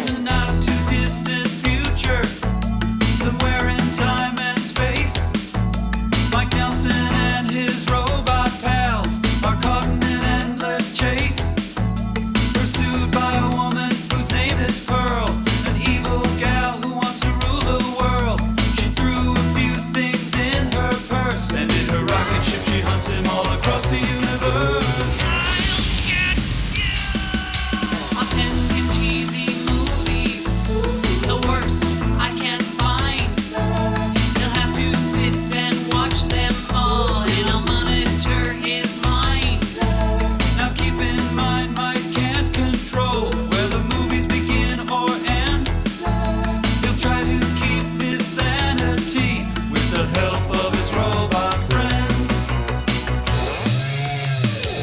a not too distant future, somewhere in time and space. Mike Nelson and his robot pals are caught in an endless chase, pursued by a woman whose name is Pearl, an evil gal who wants to rule the world. She threw a few things in her purse, and in her rocket ship she hunts him all across the universe. I'll send him cheesy movies, the worst I can find. He'll have to sit and watch them all, and I'll monitor his mind. Now keep in mind, Mike can't control where the movies begin or end. He'll try to keep his sanity with the help of his robot friends.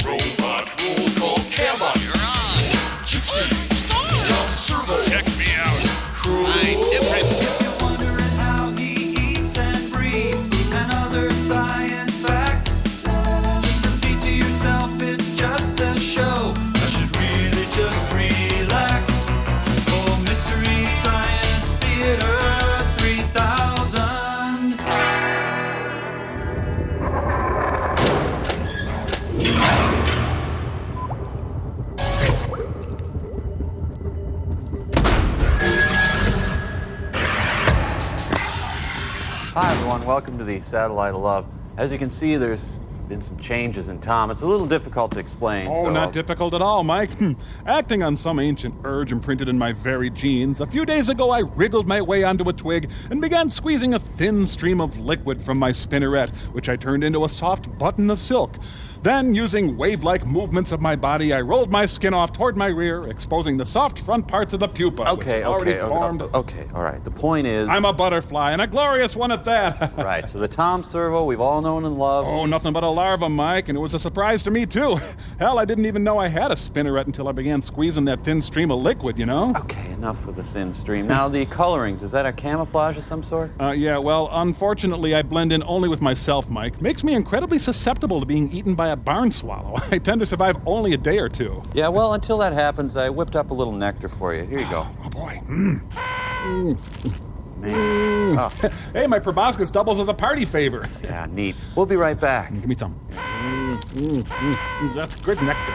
Robot roll call camera. You're on. Gypsy. Tom Servo. Check me out. I'm different. If you're wondering how he eats and breathes and other science facts, just repeat to yourself it's just a show. I should really just relax. Oh, Mystery Science Theater 3000. Hi everyone, welcome to the Satellite of Love. As you can see, there's been some changes in Tom. It's a little difficult to explain. Oh, so not difficult at all, Mike. Acting on some ancient urge imprinted in my very genes, a few days ago I wriggled my way onto a twig and began squeezing a thin stream of liquid from my spinneret, which I turned into a soft button of silk. Then, using wave-like movements of my body, I rolled my skin off toward my rear, exposing the soft front parts of the pupa, which had already formed. Okay, all right. The point is... I'm a butterfly, and a glorious one at that. Right, so the Tom Servo we've all known and loved... Oh, nothing but a larva, Mike, and it was a surprise to me, too. Hell, I didn't even know I had a spinneret until I began squeezing that thin stream of liquid, you know? Okay, enough with the thin stream. Now, the colorings, is that a camouflage of some sort? Yeah, well, unfortunately, I blend in only with myself, Mike. Makes me incredibly susceptible to being eaten by a barn swallow. I tend to survive only a day or two. Yeah, well, until that happens, I whipped up a little nectar for you. Here you go. Oh, boy. Man. Oh, Hey, my proboscis doubles as a party favor. yeah, neat. We'll be right back. Give me some. That's good nectar.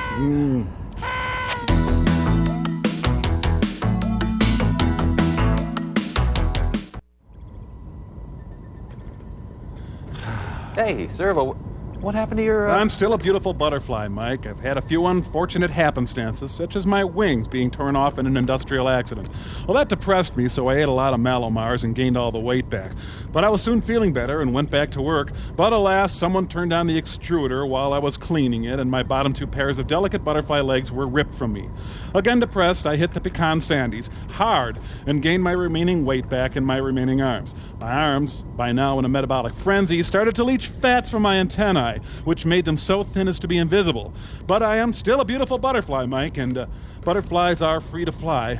Hey, Servo, what happened to your... I'm still a beautiful butterfly, Mike. I've had a few unfortunate happenstances, such as my wings being torn off in an industrial accident. Well, that depressed me, so I ate a lot of Malomars and gained all the weight back. But I was soon feeling better and went back to work. But alas, someone turned on the extruder while I was cleaning it, and my bottom two pairs of delicate butterfly legs were ripped from me. Again depressed, I hit the pecan sandies hard and gained my remaining weight back in my remaining arms. My arms, by now in a metabolic frenzy, started to leach fats from my antennae, which made them so thin as to be invisible. But I am still a beautiful butterfly, Mike, and butterflies are free to fly.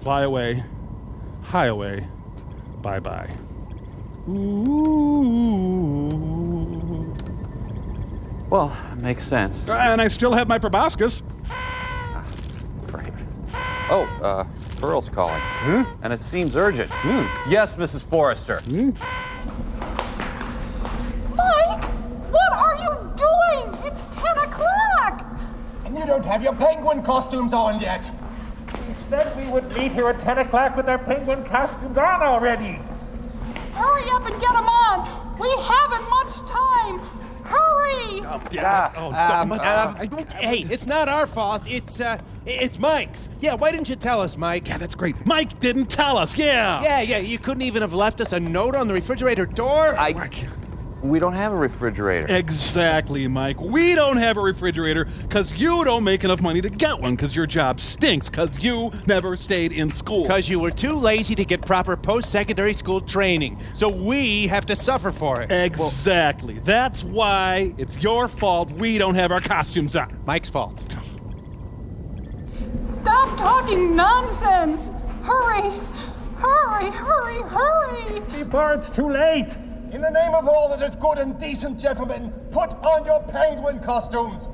Fly away, high away, bye-bye. Ooh. Well, makes sense. And I still have my proboscis. Great. Oh, Pearl's calling. Huh? And it seems urgent. Yes, Mrs. Forrester. Mike, what are you doing? It's 10 o'clock. And you don't have your penguin costumes on yet. We said we would meet here at 10 o'clock with our penguin costumes on already. Hurry up and get them on. We haven't much time. Hurry. Hey, it's not our fault. It's Mike's. Yeah, why didn't you tell us, Mike? Yeah, that's great. Mike didn't tell us, Yeah, you couldn't even have left us a note on the refrigerator door? We don't have a refrigerator. Exactly, Mike. We don't have a refrigerator because you don't make enough money to get one because your job stinks because you never stayed in school. Because you were too lazy to get proper post-secondary school training. So we have to suffer for it. Exactly. That's why it's your fault we don't have our costumes on. Mike's fault. Stop talking nonsense. Hurry. Hurry. Before it's too late. In the name of all that is good and decent, gentlemen, put on your penguin costumes.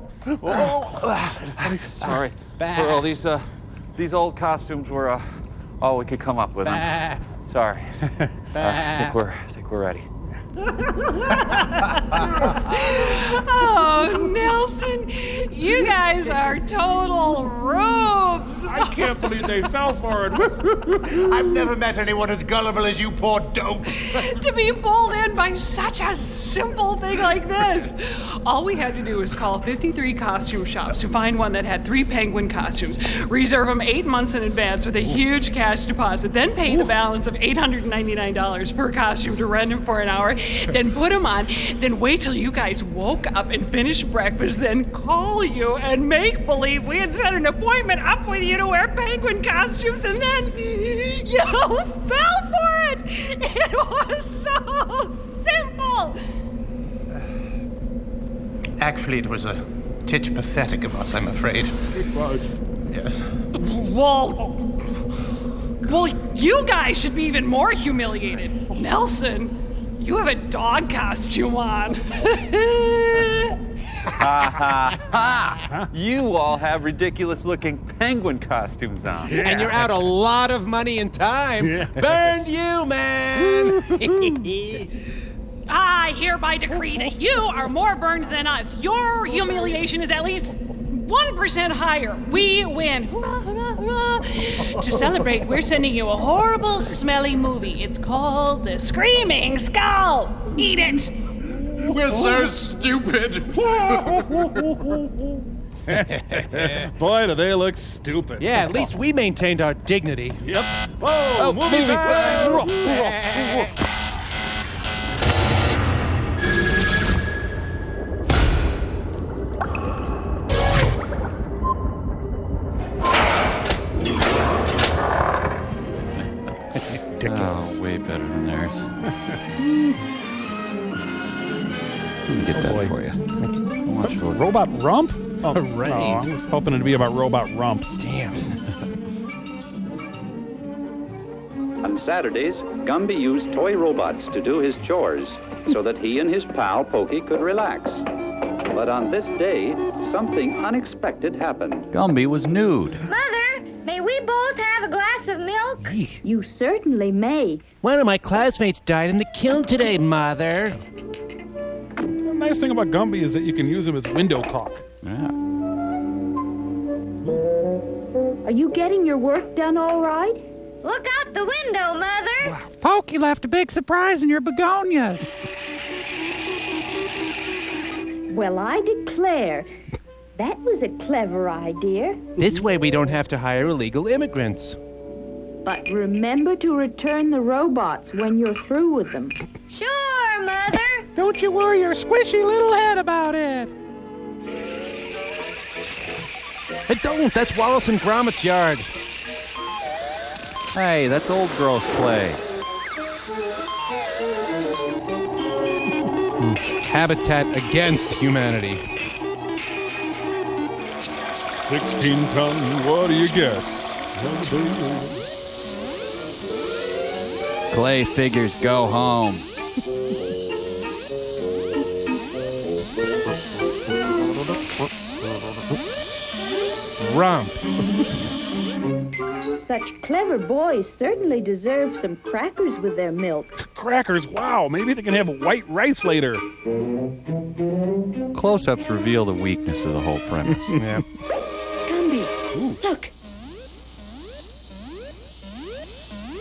Sorry, Pearl. These old costumes were Oh, we could come up with them. Sorry. I think we're ready. Oh, Nelson, you guys are total rubes. I can't believe they fell for it. I've never met anyone as gullible as you poor dope. To be pulled in by such a simple thing like this. All we had to do was call 53 costume shops to find one that had 3 penguin costumes, reserve them 8 months in advance with a huge cash deposit, then pay the balance of $899 per costume to rent them for an hour, then put them on, then wait till you guys woke up and finished breakfast, then call you and make believe we had set an appointment up with you to wear penguin costumes, and then you fell for it. It was so simple. Actually, it was a titch pathetic of us, I'm afraid. It was. Yes. Well, you guys should be even more humiliated. Nelson, you have a dog costume on. You all have ridiculous-looking penguin costumes on. And you're out a lot of money and time. Burn you, man! I hereby decree that you are more burned than us. Your humiliation is at least 1% higher. We win. Hurrah, hurrah, hurrah. To celebrate, we're sending you a horrible, smelly movie. It's called The Screaming Skull. Eat it. We're so stupid. Boy, do they look stupid. Yeah, at least we maintained our dignity. Yep. Whoa, movie sign. Oh, way better than theirs. Let me get that boy. for you. Watch for it. Robot rump? Oh, Hooray. oh, I was hoping it'd be about robot rumps. Damn. On Saturdays, Gumby used toy robots to do his chores so that he and his pal Pokey could relax. But on this day, something unexpected happened. Gumby was nude. Mother, may we both have a glass of milk? You certainly may. One of my classmates died in the kiln today, Mother. The nice thing about Gumby is that you can use him as window caulk. Yeah. Are you getting your work done all right? Look out the window, Mother. Pokey left a big surprise in your begonias. Well, I declare, that was a clever idea. This way we don't have to hire illegal immigrants. But remember to return the robots when you're through with them. Sure, Mother. Don't you worry your squishy little head about it. Don't. That's Wallace and Gromit's yard. Hey, that's old growth clay. Habitat against humanity. 16 ton, what do you get? Clay figures go home. Rump. Such clever boys certainly deserve some crackers with their milk. Crackers, wow, maybe they can have white rice later. Close-ups reveal the weakness of the whole premise. Yeah. Gumby, look.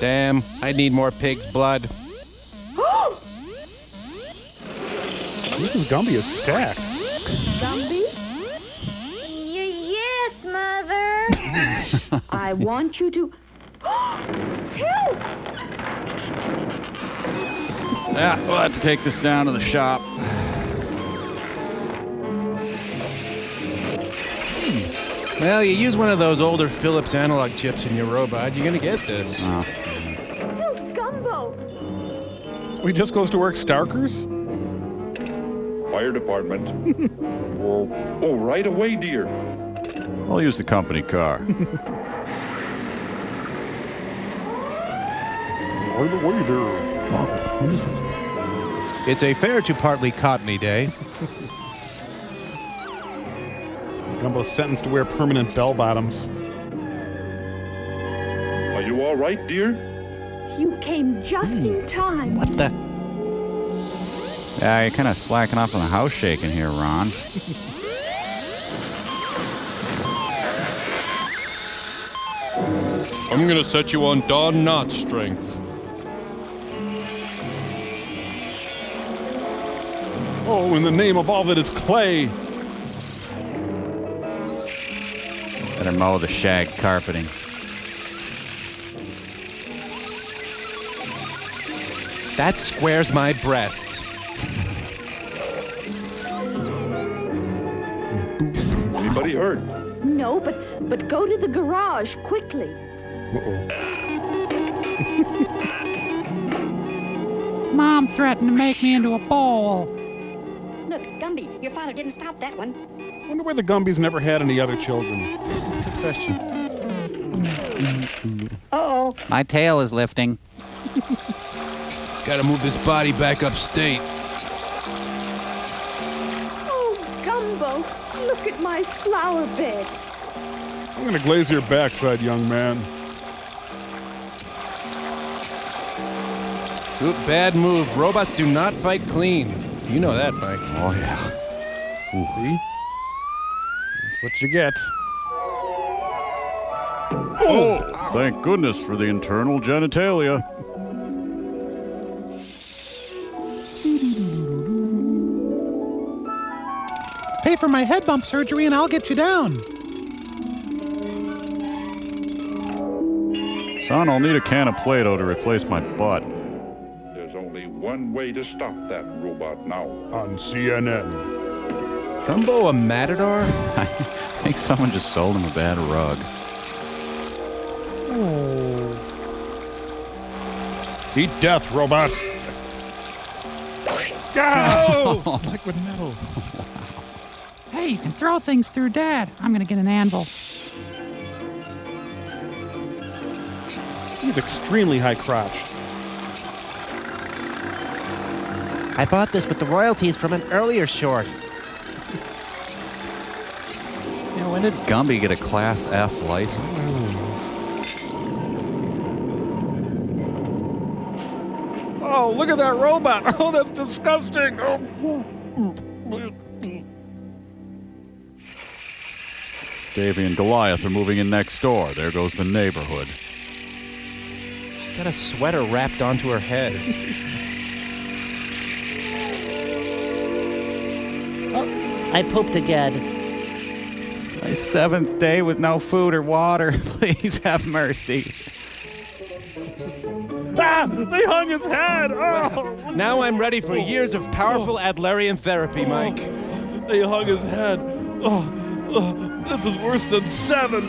Damn, I need more pig's blood. Mrs. Gumby is stacked. Gumby? Yes, Mother. I want you to... Help! Yeah, we'll have to take this down to the shop. Well, you use one of those older Philips analog chips in your robot, you're gonna get this. Oh. Help, Gumbo! So he just goes to work Starkers? Fire department. Oh, right away, dear. I'll use the company car. What is this? It's a fair to partly cottony day. Gumbo's sentenced to wear permanent bell bottoms. Are you all right, dear? You came just in time. What the? Yeah, you're kind of slacking off on the house shaking here, Ron. I'm gonna set you on Don Knotts strength. Oh, in the name of all that is clay. Better mow the shag carpeting. That squares my breasts. Anybody hurt? No, but go to the garage quickly. Mom threatened to make me into a bowl. Look, Gumby, your father didn't stop that one. Wonder why the Gumbies never had any other children. Good question. Uh-oh. My tail is lifting. Gotta move this body back upstate. Oh, Gumbo, look at my flower bed. I'm gonna glaze your backside, young man. Oop, bad move. Robots do not fight clean. You know that, Mike. Oh, yeah. See? That's what you get. Oh, thank goodness for the internal genitalia. Pay for my head bump surgery and I'll get you down. Son, I'll need a can of Play-Doh to replace my butt. There's only one way to stop that robot now. On CNN. Is Gumbo a matador? I think someone just sold him a bad rug. Eat death, robot. Go! Liquid metal. Hey, you can throw things through Dad. I'm gonna get an anvil. He's extremely high-crotched. I bought this with the royalties from an earlier short. You know, when did Gumby get a Class F license? Oh, look at that robot. Oh, that's disgusting. Oh. Davy and Goliath are moving in next door. There goes the neighborhood. She's got a sweater wrapped onto her head. Oh, I pooped again. My 7th day with no food or water. Please have mercy. Ah! They hung his head! Oh! Now I'm ready for years of powerful Adlerian therapy, Mike. They hung his head. This is worse than 7.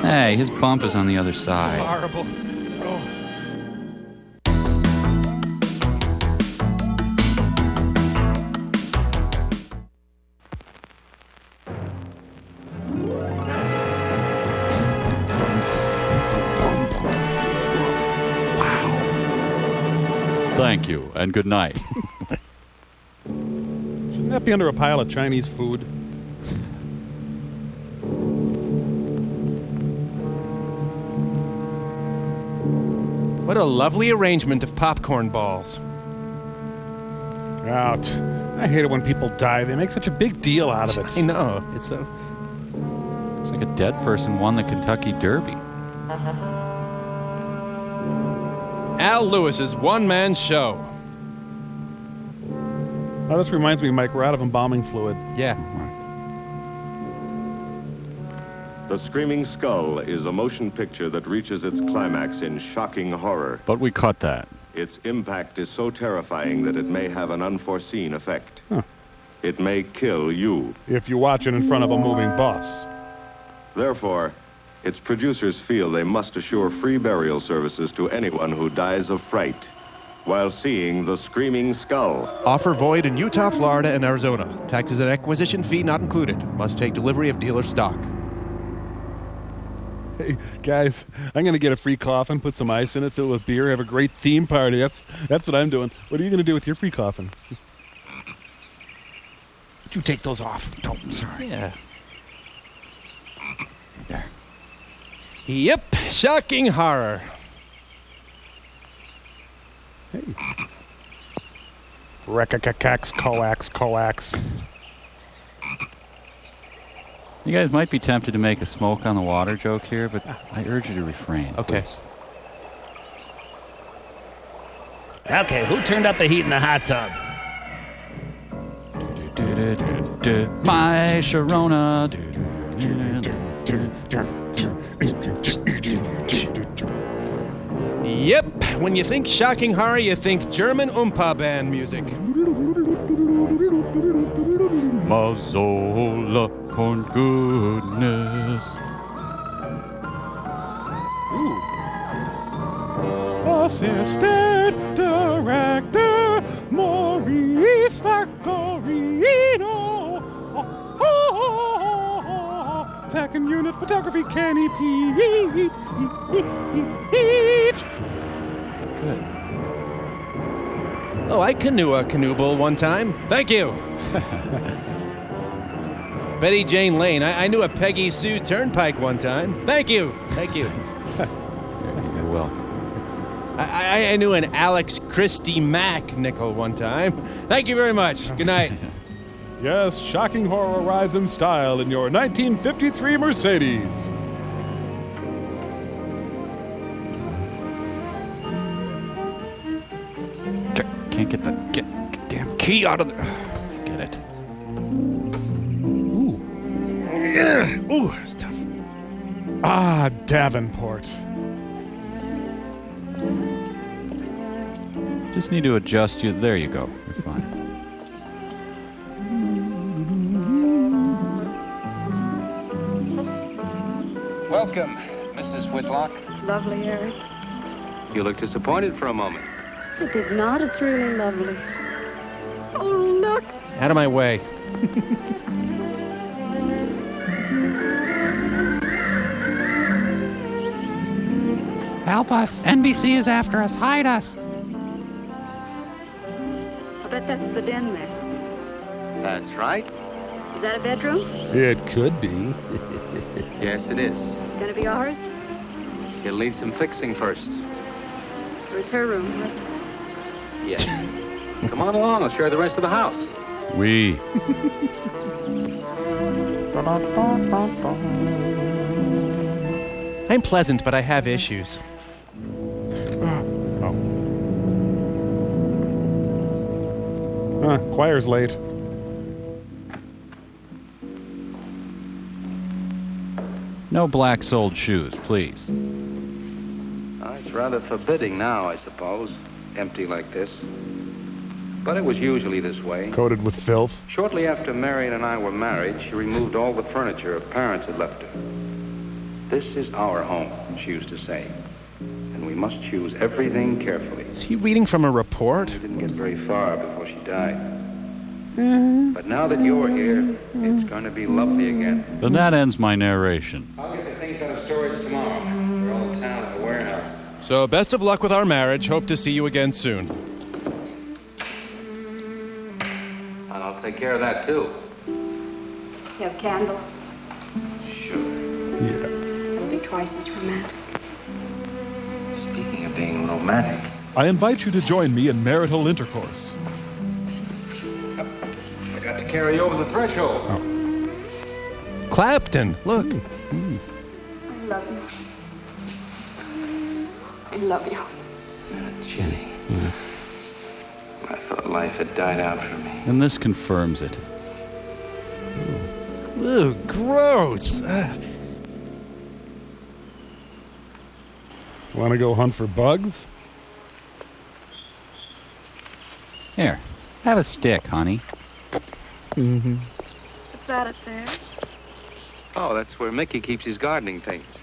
Hey, his bump is on the other side. Horrible. Thank you, and good night. Shouldn't that be under a pile of Chinese food? What a lovely arrangement of popcorn balls. Ouch. I hate it when people die. They make such a big deal out of it. I know. It's so... Looks like a dead person won the Kentucky Derby. Al Lewis's one-man show. Oh, this reminds me, Mike, we're out of embalming fluid. Yeah. The Screaming Skull is a motion picture that reaches its climax in shocking horror. But we cut that. Its impact is so terrifying that it may have an unforeseen effect. It may kill you. If you watch it in front of a moving bus. Therefore, its producers feel they must assure free burial services to anyone who dies of fright while seeing The Screaming Skull. Offer void in Utah, Florida, and Arizona. Taxes and acquisition fee not included. Must take delivery of dealer stock. Hey, guys, I'm going to get a free coffin, put some ice in it, fill it with beer, have a great theme party. That's what I'm doing. What are you going to do with your free coffin? You take those off. Oh, I'm sorry. Yeah. There. Yep, shocking horror. Hey. Rekakax, coax. You guys might be tempted to make a smoke on the water joke here, but I urge you to refrain. Okay. Please. Okay, who turned up the heat in the hot tub? My Sharona. Yep, when you think shocking horror, you think German Oompa band music. Mazola con goodness. Assistant Director Maurice Factorino. Second unit photography, Kenny Peach. Good. Oh, I canoe a canoe bowl one time. Thank you. Betty Jane Lane. I knew a Peggy Sue Turnpike one time. Thank you. Thank you. You're welcome. I knew an Alex Christie Mack nickel one time. Thank you very much. Good night. Yes, shocking horror arrives in style in your 1953 Mercedes. Can't get the damn key out of there. Forget it. Ooh, that's tough. Ah, Davenport. Just need to adjust you. There you go. You're fine. Welcome, Mrs. Whitlock. It's lovely, Eric. You look disappointed for a moment. It did not. It's really lovely. Oh, look. Out of my way. Help us. NBC is after us. Hide us. I bet that's the den there. That's right. Is that a bedroom? It could be. Yes, it is. Gonna be ours? It'll need some fixing first. It was her room, wasn't it? Yes. Come on along. I'll show you the rest of the house. We. I'm pleasant, but I have issues. Choir's late. No black-soled shoes, please. It's rather forbidding now, I suppose. Empty like this. But it was usually this way. Coated with filth. Shortly after Marion and I were married, she removed all the furniture her parents had left her. This is our home, she used to say. And we must choose everything carefully. Is he reading from a report? We didn't get very far before she died. But now that you're here, it's going to be lovely again. Then that ends my narration. I'll get the things out of storage tomorrow. They're all down at the warehouse. So best of luck with our marriage. Hope to see you again soon. And I'll take care of that, too. You have candles? Sure. Yeah. It'll be twice as romantic. Speaking of being romantic, I invite you to join me in marital intercourse. I got to carry you over the threshold. Clapton, look. I love you. I love you. Jenny. I thought life had died out for me. And this confirms it. Ew, gross. Want to go hunt for bugs? Here, have a stick, honey. Mm-hmm. What's that up there? Oh, that's where Mickey keeps his gardening things.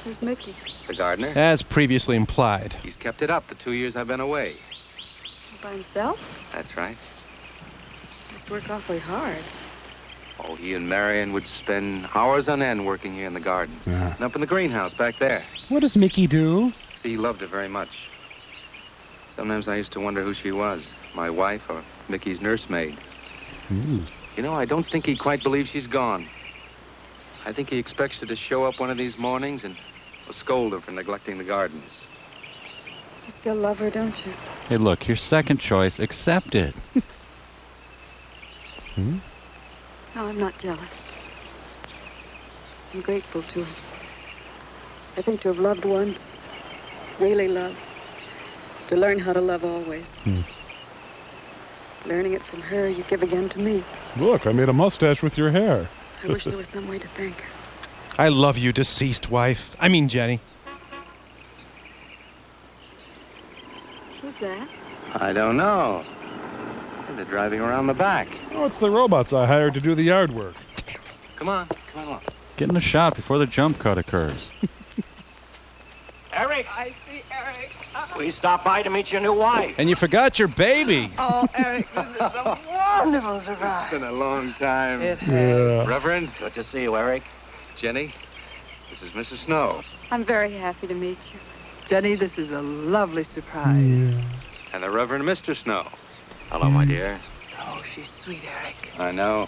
Who's Mickey? The gardener. As previously implied. He's kept it up the 2 years I've been away. By himself? That's right. Must work awfully hard. Oh, he and Marion would spend hours on end working here in the gardens. Yeah. And up in the greenhouse back there. What does Mickey do? See, he loved her very much. Sometimes I used to wonder who she was, my wife or Mickey's nursemaid. Ooh. You know, I don't think he quite believes she's gone. I think he expects her to show up one of these mornings and I'll scold her for neglecting the gardens. You still love her, don't you? Hey, look, your second choice. Accept it. No, I'm not jealous. I'm grateful to her. I think to have loved once, really loved, to learn how to love always. Learning it from her, you give again to me. Look, I made a mustache with your hair. I wish there was some way to thank her. I love you, deceased wife. I mean, Jenny. Who's that? I don't know. They're driving around the back. Oh, it's the robots I hired to do the yard work. Come on along. Get in the shot before the jump cut occurs. Eric, I see Eric. we stopped by to meet your new wife. And you forgot your baby. Oh, Eric, this is a wonderful surprise. It's been a long time. It has. Yeah. Reverend, Good to see you, Eric. Jenny, this is Mrs. Snow. I'm very happy to meet you. Jenny, this is a lovely surprise. And the Reverend Mr. Snow. Hello, my dear. Oh, she's sweet, Eric. I know.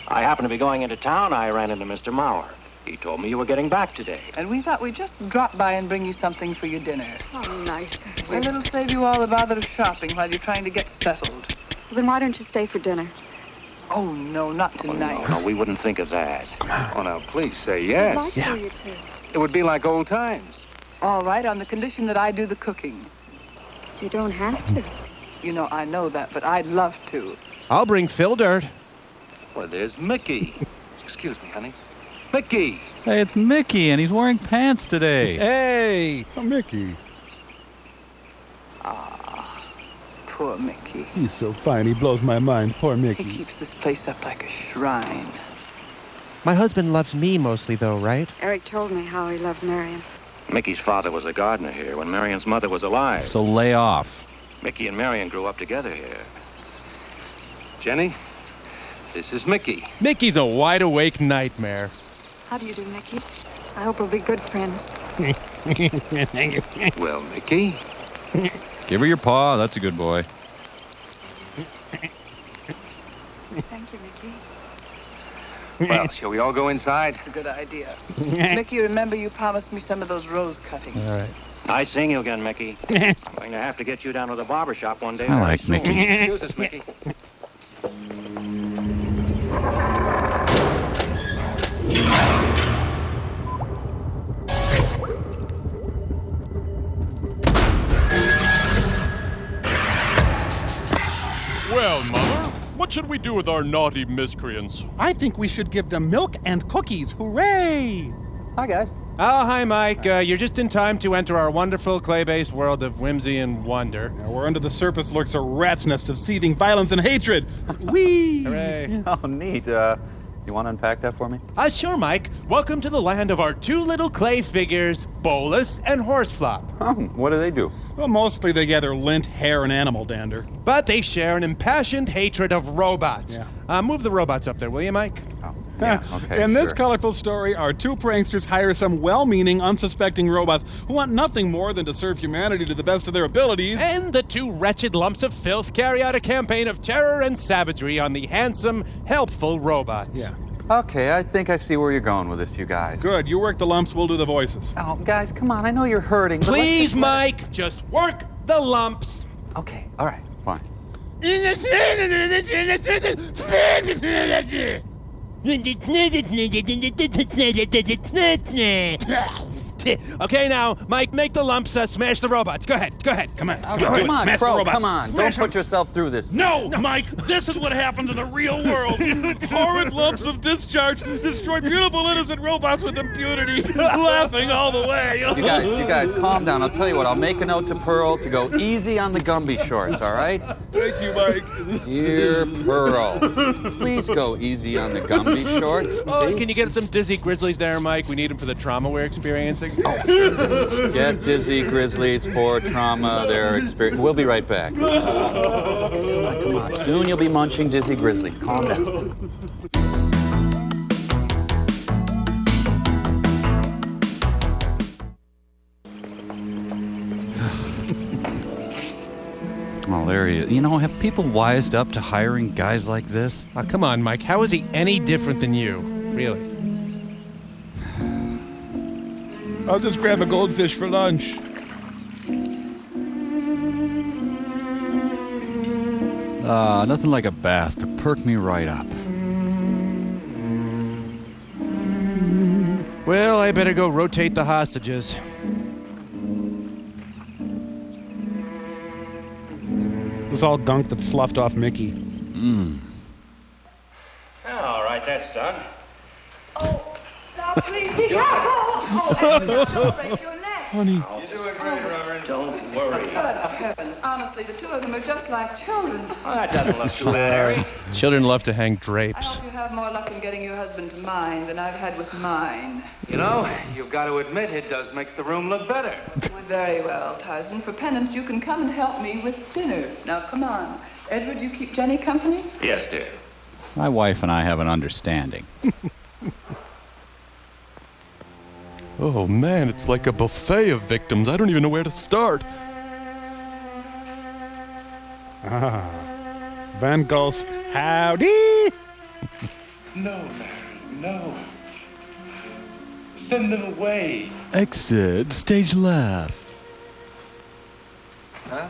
I happened to be going into town. I ran into Mr. Mauer. He told me you were getting back today. And we thought we'd just drop by and bring you something for your dinner. Oh, nice. And it'll save you all the bother of shopping while you're trying to get settled. Well, then why don't you stay for dinner? Oh, no, not tonight. No, we wouldn't think of that. Oh, now, please say yes. I'd like for you to. It would be like old times. All right, on the condition that I do the cooking. You don't have to. You know, I know that, but I'd love to. I'll bring Phil Dirt. Well, there's Mickey. Excuse me, honey. Mickey! Hey, it's Mickey, and he's wearing pants today. Hey! Oh, Mickey. Ah, poor Mickey. He's so fine, he blows my mind. Poor He Mickey. keeps this place up like a shrine. My husband loves me mostly, though, right? Eric told me how he loved Marion. Mickey's father was a gardener here when Marion's mother was alive. So lay off. Mickey and Marion grew up together here. Jenny, this is Mickey. Mickey's a wide-awake nightmare. How do you do, Mickey? I hope we'll be good friends. Well, Mickey. Give her your paw. That's a good boy. Thank you, Mickey. Well, shall we all go inside? It's a good idea. Mickey, remember you promised me some of those rose cuttings. All right. Nice seeing you again, Mickey. I'm going to have to get you down to the barber shop one day. I like very soon. Mickey. Excuse us, Mickey. Well, Mother, what should we do with our naughty miscreants? I think we should give them milk and cookies. Hooray! Hi, guys. Oh, hi, Mike. You're just in time to enter our wonderful clay-based world of whimsy and wonder. Now, where under the surface lurks a rat's nest of seething violence and hatred. Whee! Hooray. Oh, neat. You want to unpack that for me? Sure, Mike. Welcome to the land of our two little clay figures, Bolus and Horseflop. Oh, what do they do? Well, mostly they gather lint, hair, and animal dander. But they share an impassioned hatred of robots. Yeah. Move the robots up there, will you, Mike? Oh, yeah, okay, In this sure. colorful story, our two pranksters hire some well-meaning, unsuspecting robots who want nothing more than to serve humanity to the best of their abilities. And the two wretched lumps of filth carry out a campaign of terror and savagery on the handsome, helpful robots. Yeah. Okay, I think I see where you're going with this, you guys. Good. You work the lumps, we'll do the voices. Oh, guys, come on. I know you're hurting. but let's Please, just let Mike, just work the lumps. it- Okay, all right, fine. Okay, now, Mike, make the lumps smash the robots. Go ahead. Come on. Come on, Smash the Crow, robots. come on. Smash Don't put yourself through this. No, Mike, this is what happens in the real world. Horrid lumps of discharge destroy beautiful, innocent robots with impunity, laughing all the way. You guys, calm down. I'll tell you what, I'll make a note to Pearl to go easy on the Gumby shorts, all right? Thank you, Mike. Dear Pearl, please go easy on the Gumby shorts. Oh, can you get some Dizzy Grizzlies there, Mike? We need them for the trauma we're experiencing. Get Dizzy Grizzlies for trauma, their experience. We'll be right back. Come on. Soon you'll be munching Dizzy Grizzlies. Calm down. Oh, there he is. You know, have people wised up to hiring guys like this? Oh, come on, Mike. How is he any different than you? Really? I'll just grab a goldfish for lunch. Nothing like a bath to perk me right up. Well, I better go rotate the hostages. This is all gunk that's sloughed off Mickey. All right, that's done. Now, please be careful. Don't break your neck. Honey. You're doing great, Reverend. Don't worry. Good heavens. Honestly, the two of them are just like children. Oh, that doesn't look too bad, Harry. Children love to hang I drapes. hope you have more luck in getting your husband to mine than I've had with mine. You know, you've got to admit it does make the room look better. Very well, Tarzan. For penance, you can come and help me with dinner. Now, come on. Edward, you keep Jenny company? Yes, dear. My wife and I have an understanding. Oh, man, it's like a buffet of victims. I don't even know where to start. Van Gul's howdy! No, Larry, no. Send them away. Exit, stage left. Huh?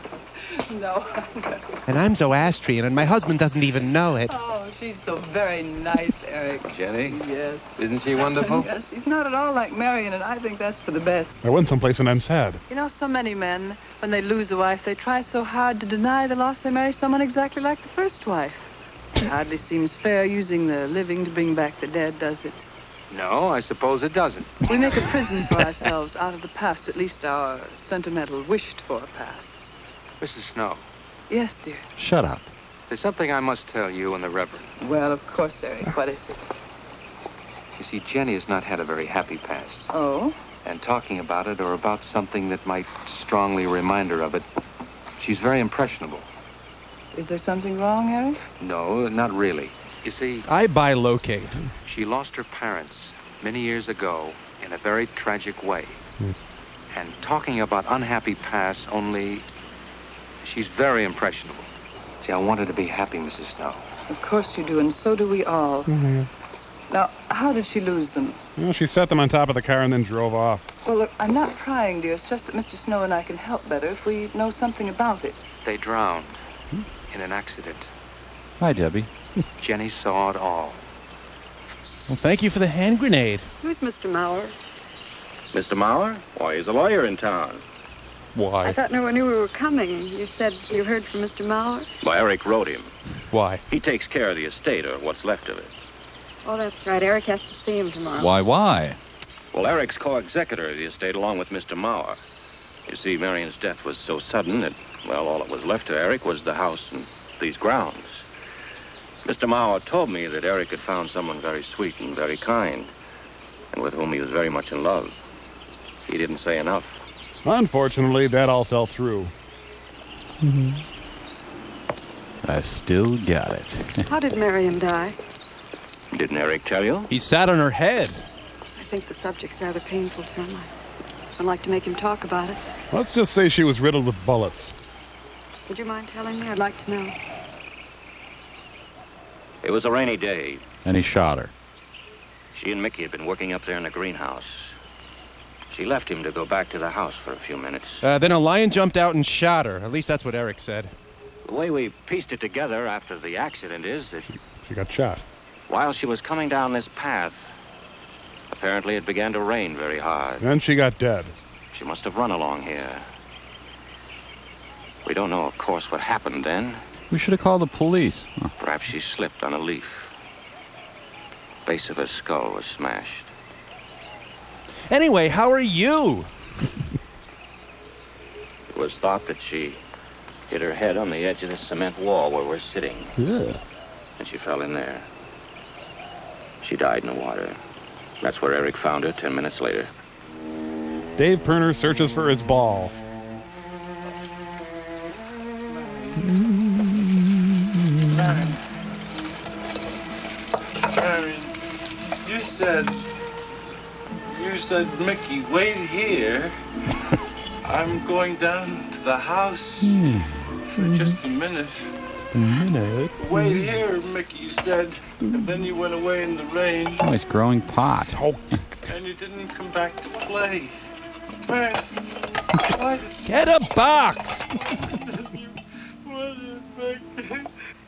No. And I'm Zoroastrian, and my husband doesn't even know it. Oh, she's so very nice, Eric. Jenny? Yes. Isn't she wonderful? Yes, she's not at all like Marion, and I think that's for the best. I went someplace and I'm sad. You know, so many men, when they lose a wife, they try so hard to deny the loss they marry someone exactly like the first wife. It hardly seems fair using the living to bring back the dead, does it? No, I suppose it doesn't. We make a prison for ourselves out of the past, at least our sentimental, wished-for pasts. Mrs. Snow, Yes, dear. Shut up. there's something I must tell you and the Reverend. Well, of course, Eric. What is it? You see, Jenny has not had a very happy past. Oh? And talking about it or about something that might strongly remind her of it, she's very impressionable. Is there something wrong, Eric? No, not really. You see, I bilocate. she lost her parents many years ago in a very tragic way. And talking about unhappy pasts only, she's very impressionable. See, I want her to be happy, Mrs. Snow. Of course you do, and so do we all. Mm-hmm. Now, how did she lose them? Well, she set them on top of the car and then drove off. Well, look, I'm not prying, dear. It's just that Mr. Snow and I can help better if we know something about it. They drowned in an accident. Hi, Debbie. Jenny saw it all. Well, thank you for the hand grenade. Who's Mr. Maurer? Mr. Maurer? Why, he's a lawyer in town. Why? I thought no one knew we were coming. You said you heard from Mr. Maurer? Well, Eric wrote him. Why? He takes care of the estate, or what's left of it. Oh, that's right. Eric has to see him tomorrow. Why? Well, Eric's co-executor of the estate along with Mr. Maurer. You see, Marion's death was so sudden that, well, all that was left to Eric was the house and these grounds. Mr. Maurer told me that Eric had found someone very sweet and very kind, and with whom he was very much in love. He didn't say enough. Unfortunately, that all fell through. I still got it. How did Marion die? Didn't Eric tell you? He sat on her head. I think the subject's rather painful to him. I'd like to make him talk about it. Let's just say she was riddled with bullets. Would you mind telling me? I'd like to know. It was a rainy day. And he shot her. She and Mickey had been working up there in the greenhouse. She left him to go back to the house for a few minutes. Then a lion jumped out and shot her. At least that's what Eric said. The way we pieced it together after the accident is that She got shot. while she was coming down this path, apparently it began to rain very hard. Then she got dead. She must have run along here. We don't know, of course, what happened then. We should have called the police. Huh. Perhaps she slipped on a leaf. Base of her skull was smashed. Anyway, how are you? It was thought that she hit her head on the edge of the cement wall where we're sitting. Yeah. And she fell in there. She died in the water. That's where Eric found her 10 minutes later. Dave Perner searches for his ball. Marion, you said, Mickey, wait here. I'm going down to the house for just a minute. Wait here, Mickey, you said. And then you went away in the rain. Oh, he's growing pot. Oh. And you didn't come back to play. Get a box!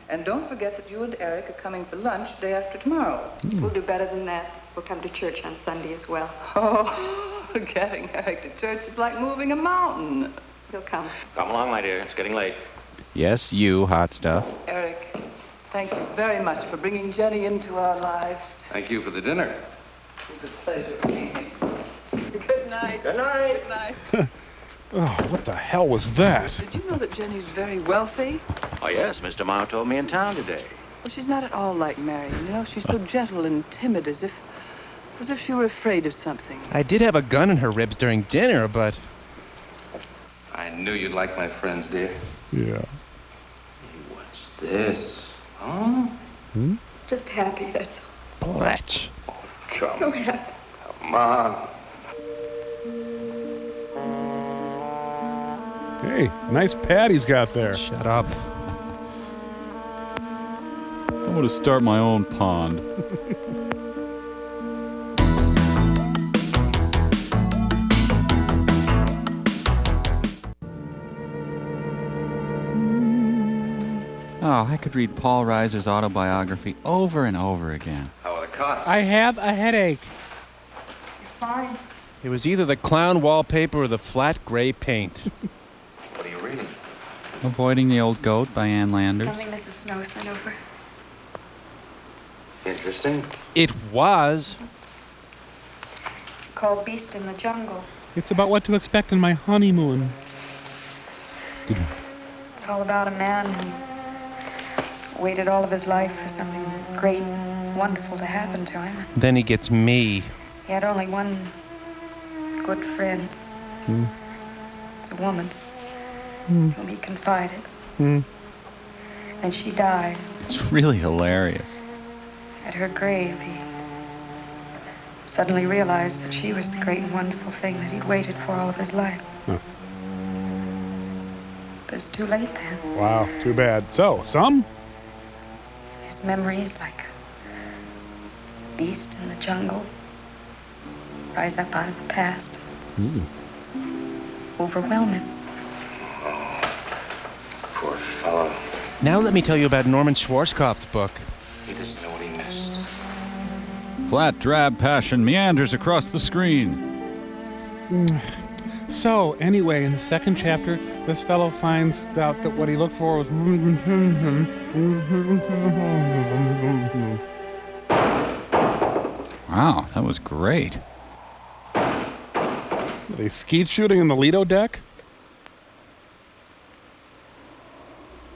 And don't forget that you and Eric are coming for lunch day after tomorrow. We'll do better than that. We'll come to church on Sunday as well. Oh, getting Eric to church is like moving a mountain. He'll come. Come along, my dear. It's getting late. Yes, you, hot stuff. Eric, thank you very much for bringing Jenny into our lives. Thank you for the dinner. It's a pleasure. Good night. Good night. Good night. Oh, what the hell was that? Did you know that Jenny's very wealthy? Oh, yes, Mr. Mao told me in town today. Well, she's not at all like Marion. You know, she's so gentle and timid, as if she were afraid of something. I did have a gun in her ribs during dinner, but... I knew you'd like my friends, dear. Yeah. What's this? Huh? Just happy, that's all. Bletch. Come, So happy. come on. Hey, nice pad he's got there. Shut up. I want to start my own pond. Oh, I could read Paul Reiser's autobiography over and over again. How are the cots? I have a headache. Fine. It was either the clown wallpaper or the flat gray paint. What are you reading? Avoiding the Old Goat by Ann Landers. Something Mrs. Snow sent over. Interesting. It was. It's called Beast in the Jungle. It's about what to expect in my honeymoon. It's all about a man who waited all of his life for something great and wonderful to happen to him. Then he gets me. He had only one good friend. It's a woman whom he confided. And she died. It's really hilarious. At her grave, he suddenly realized that she was the great and wonderful thing that he'd waited for all of his life. Huh. But it's too late then. Wow, too bad. So, some? His memories, like a beast in the jungle, rise up out of the past. Overwhelm him. Poor fellow. Now let me tell you about Norman Schwarzkopf's book. He doesn't know what he missed. Flat, drab passion meanders across the screen. So, anyway, in the second chapter, this fellow finds out that what he looked for was... Wow, that was great. Are they skeet shooting in the Lido deck?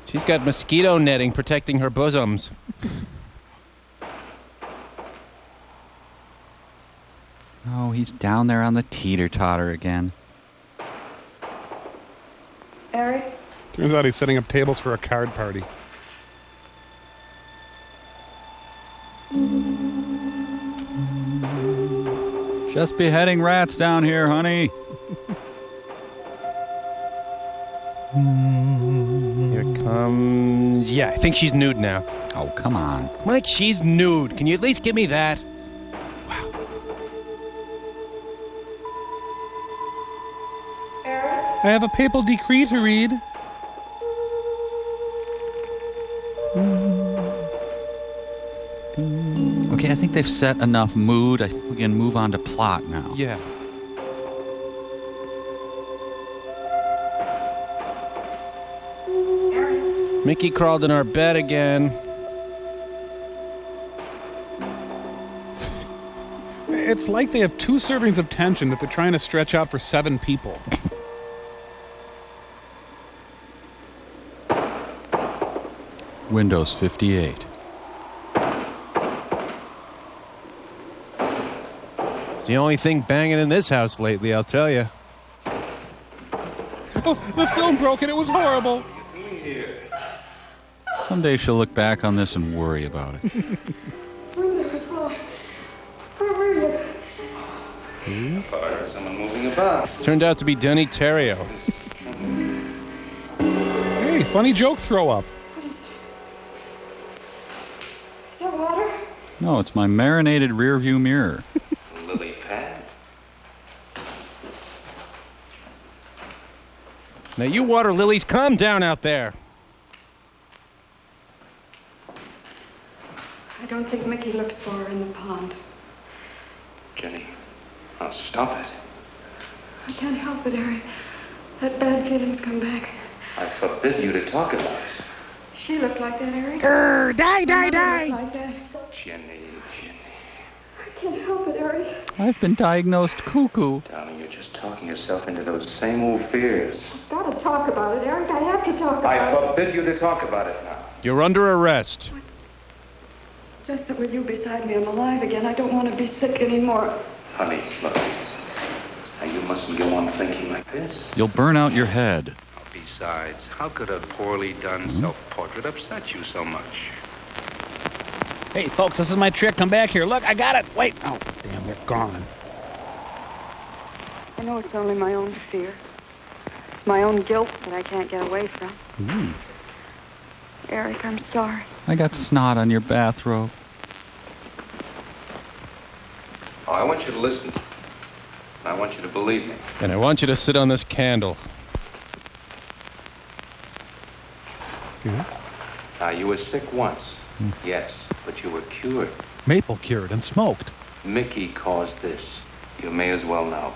She's got mosquito netting protecting her bosoms. Oh, he's down there on the teeter-totter again. Eric? Turns out he's setting up tables for a card party. Just beheading rats down here, honey. Here comes... Yeah, I think she's nude now. Oh, come on. Mike, she's nude. Can you at least give me that? I have a papal decree to read. Okay, I think they've set enough mood. I think we can move on to plot now. Yeah. Mickey crawled in our bed again. It's like they have 2 servings of tension that they're trying to stretch out for 7 people. Windows 58. It's the only thing banging in this house lately, I'll tell you. Oh, the film broke and it was horrible. Someday she'll look back on this and worry about it. I heard someone moving about. Turned out to be Denny Terrio. Hey, funny joke throw up. Is there water? No, it's my marinated rear view mirror. Lily pad. Now, you water lilies, calm down out there. I don't think Mickey looks for her in the pond. Jenny, now stop it. I can't help it, Eric. That bad feeling's come back. I forbid you to talk about it. She looked like that, Eric. Grr, die, die, My mother die. looked like that. Jenny. I can't help it, Eric. I've been diagnosed cuckoo. Darling, you're just talking yourself into those same old fears. I've got to talk about it, Eric. I have to talk about I it. forbid you to talk about it now. You're under arrest. Just that with you beside me, I'm alive again. I don't want to be sick anymore. Honey, look. Now, you mustn't go on thinking like this. You'll burn out your head. Besides, how could a poorly done self-portrait upset you so much? Hey, folks, this is my trick. Come back here. Look, I got it. Wait. Oh, damn, they're gone. I know it's only my own fear. It's my own guilt that I can't get away from. Ooh. Eric, I'm sorry. I got snot on your bathrobe. Oh, I want you to listen. I want you to believe me. And I want you to sit on this candle. Now, you were sick once. Yes, but you were cured. Maple cured and smoked. Mickey caused this. You may as well know.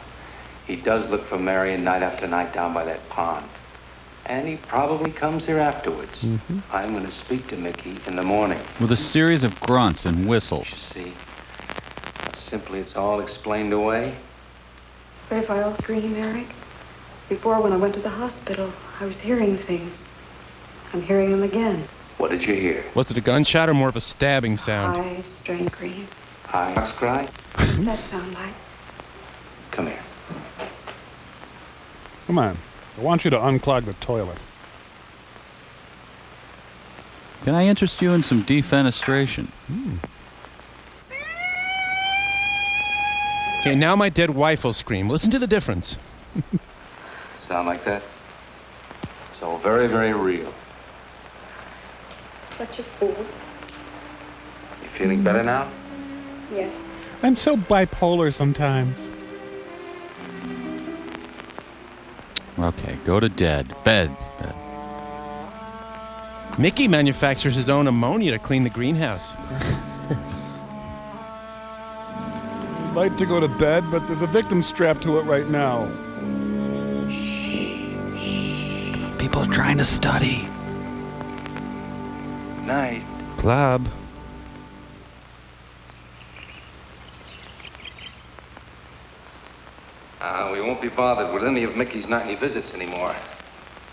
He does look for Marion night after night down by that pond. And he probably comes here afterwards. Mm-hmm. I'm going to speak to Mickey in the morning. With a series of grunts and whistles. See? Simply, it's all explained away. But if I all scream, Eric? Before, when I went to the hospital, I was hearing things. I'm hearing them again. What did you hear? Was it a gunshot or more of a stabbing sound? High, strained scream. High ox cry? What's that sound like? Come here. Come on. I want you to unclog the toilet. Can I interest you in some defenestration? Okay, now my dead wife will scream. Listen to the difference. Sound like that? It's all very, very real. Such a fool. You feeling better now? Yes. I'm so bipolar sometimes. Okay, go to bed. Mickey manufactures his own ammonia to clean the greenhouse. I'd like to go to bed, but there's a victim strapped to it right now. People are trying to study. Night. Club. We won't be bothered with any of Mickey's nightly visits anymore.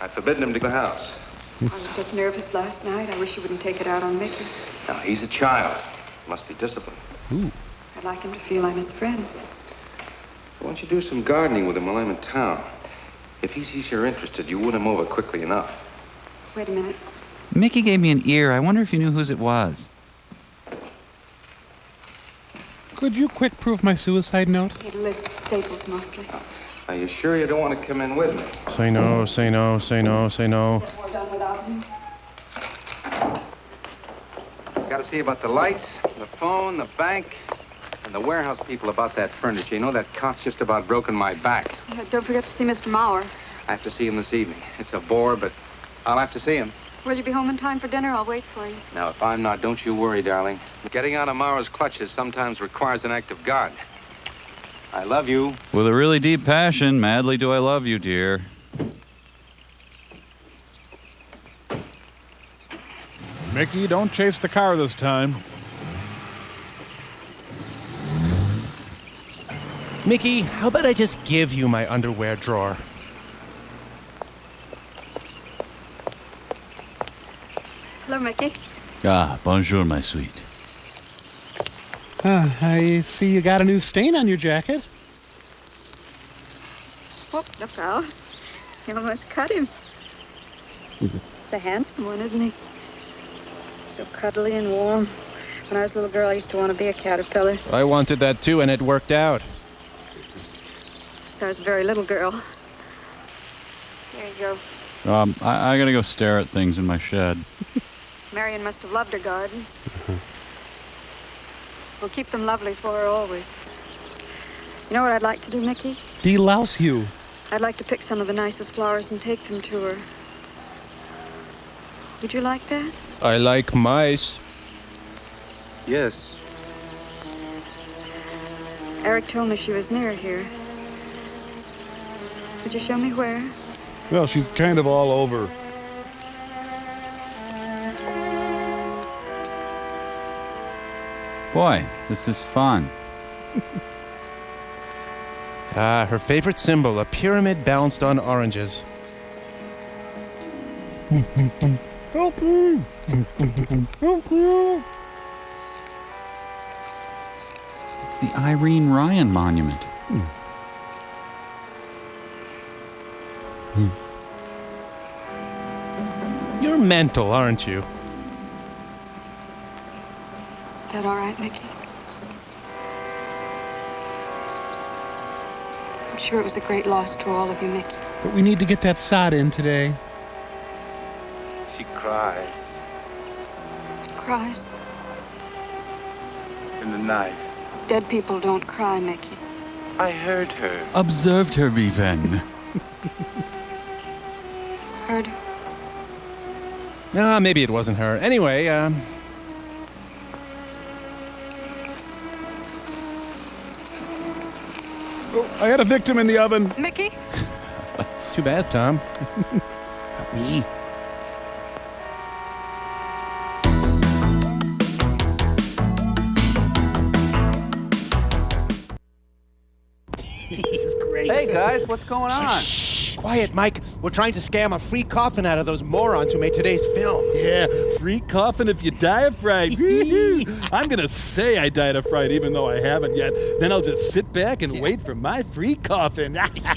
I've forbidden him to the house. I was just nervous last night. I wish you wouldn't take it out on Mickey. Now, he's a child. Must be disciplined. Ooh. I'd like him to feel I'm his friend. Why don't you do some gardening with him while I'm in town? If he sees you're interested, you win him over quickly enough. Wait a minute. Mickey gave me an ear. I wonder if you knew whose it was. Could you quick proof my suicide note? It lists Staples mostly. Are you sure you don't want to come in with me? Say no, say no, say no, say no. We're done without him. Got to see about the lights, the phone, the bank, and the warehouse people about that furniture. You know, that cop's just about broken my back. Yeah, don't forget to see Mr. Mauer. I have to see him this evening. It's a bore, but I'll have to see him. Will you be home in time for dinner? I'll wait for you. Now, if I'm not, don't you worry, darling. Getting out of Mara's clutches sometimes requires an act of God. I love you. With a really deep passion, madly do I love you, dear. Mickey, don't chase the car this time. Mickey, how about I just give you my underwear drawer? Hello, Mickey. Ah, bonjour, my sweet. I see you got a new stain on your jacket. Oh, look out. You almost cut him. It's a handsome one, isn't he? So cuddly and warm. When I was a little girl, I used to want to be a caterpillar. I wanted that too, and it worked out. So I was a very little girl. There you go. I gotta go stare at things in my shed. Marion must have loved her gardens. We'll keep them lovely for her always. You know what I'd like to do, Mickey? Delouse you. I'd like to pick some of the nicest flowers and take them to her. Would you like that? I like mice. Yes. Eric told me she was near here. Would you show me where? Well, she's kind of all over. Boy, this is fun. Her favorite symbol, a pyramid balanced on oranges. Help me! Help me! It's the Irene Ryan Monument. You're mental, aren't you? That all right, Mickey? I'm sure it was a great loss to all of you, Mickey. But we need to get that sod in today. She cries Cries? in the night. Dead people don't cry, Mickey. I heard her. Observed her even. Heard her? No, maybe it wasn't her. Anyway, Oh, I had a victim in the oven. Mickey? Too bad, Tom. Help me. He's great. Hey, guys, what's going on? Shh, quiet, Mike. We're trying to scam a free coffin out of those morons who made today's film. Yeah, free coffin if you die of fright. I'm going to say I died of fright even though I haven't yet. Then I'll just sit back and wait for my free coffin.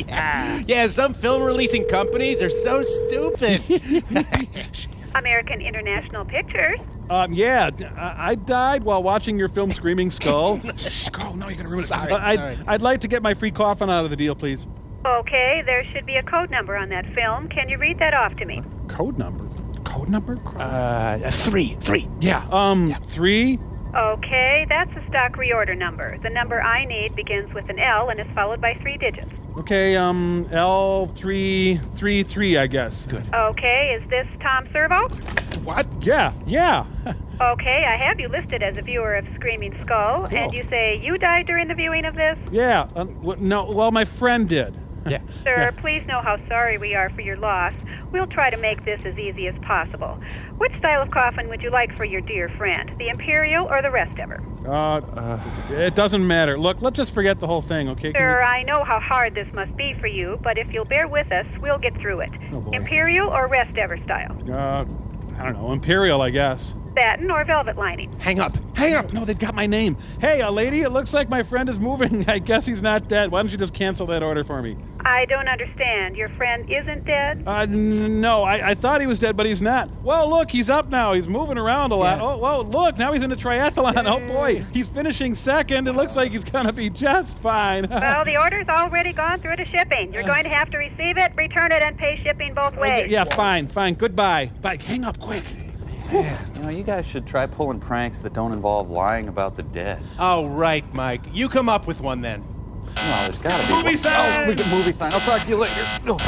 Yeah, some film releasing companies are so stupid. American International Pictures. Yeah, I died while watching your film Screaming Skull. Shh, girl, no, you're going to ruin it. Sorry. I'd like to get my free coffin out of the deal, please. Okay, there should be a code number on that film. Can you read that off to me? Code number? Code number? Three. Yeah, 3? Okay, that's a stock reorder number. The number I need begins with an L and is followed by 3 digits. Okay, L333, I guess. Good. Okay, is this Tom Servo? What? Yeah. Okay, I have you listed as a viewer of Screaming Skull, Cool. and you say you died during the viewing of this? Yeah, well, my friend did. Yeah. Sir, please know how sorry we are for your loss. We'll try to make this as easy as possible. Which style of coffin would you like for your dear friend? The Imperial or the rest of her? It doesn't matter. Look, let's just forget the whole thing, okay? Sir, I know how hard this must be for you, but if you'll bear with us, we'll get through it. Oh, boy. Imperial or rest ever style? I don't know, Imperial, I guess. Satin or velvet lining? Hang up. No, they've got my name. Hey, lady, it looks like my friend is moving. I guess he's not dead. Why don't you just cancel that order for me? I don't understand. Your friend isn't dead? No, I thought he was dead, but he's not. Well, look, he's up now. He's moving around a lot. Yeah. Oh, well, look, now he's in the triathlon. Yay. Oh, boy, he's finishing second. It looks like he's going to be just fine. Well, the order's already gone through to shipping. You're going to have to receive it, return it, and pay shipping both ways. Yeah, fine. Goodbye. Bye. Hang up quick. You know, you guys should try pulling pranks that don't involve lying about the dead. Oh, right, Mike. You come up with one then. No, there's gotta be Movie sign! Oh, we get movie sign. I'll talk to you later. Oh.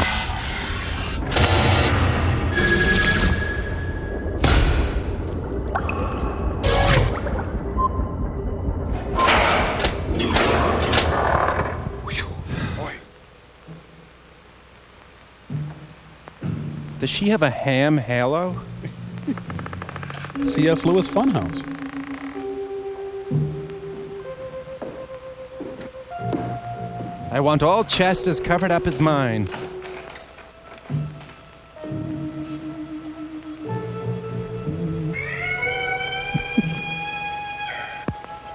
Does she have a ham halo? C.S. Lewis Funhouse. I want all chest as covered up as mine.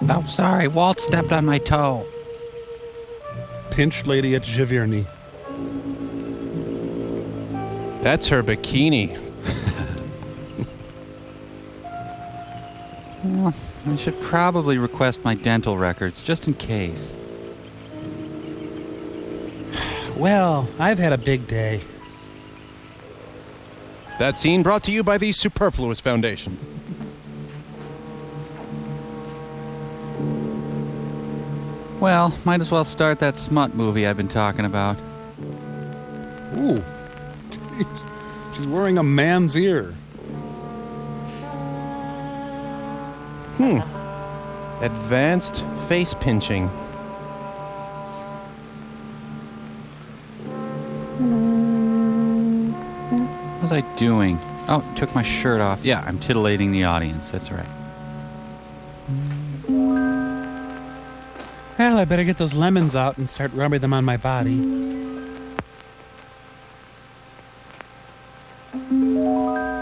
Oh, sorry. Walt stepped on my toe. Pinched lady at Giverny. That's her bikini. Well, I should probably request my dental records, just in case. Well, I've had a big day. That scene brought to you by the Superfluous Foundation. Well, might as well start that smut movie I've been talking about. Ooh. Jeez. She's wearing a man's ear. Advanced face pinching. What was I doing? Oh, took my shirt off. Yeah, I'm titillating the audience. That's right. Well, I better get those lemons out and start rubbing them on my body.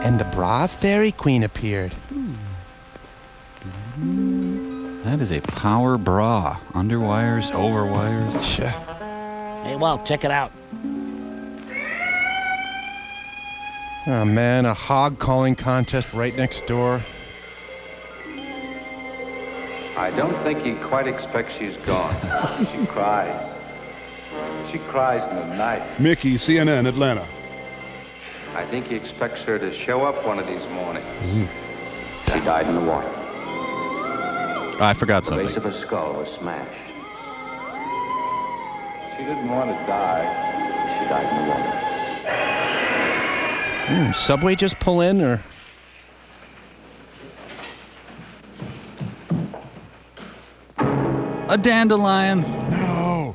And the bra fairy queen appeared. That is a power bra. Underwires, overwires. Hey, Walt, check it out. Oh, man, a hog calling contest right next door. I don't think he quite expects she's gone. She cries. She cries in the night. Mickey, CNN, Atlanta. I think he expects her to show up one of these mornings. She died in the water. I forgot The something. base of her skull was smashed. She didn't want to die. She died in the water. Subway just pull in, or? A dandelion. No.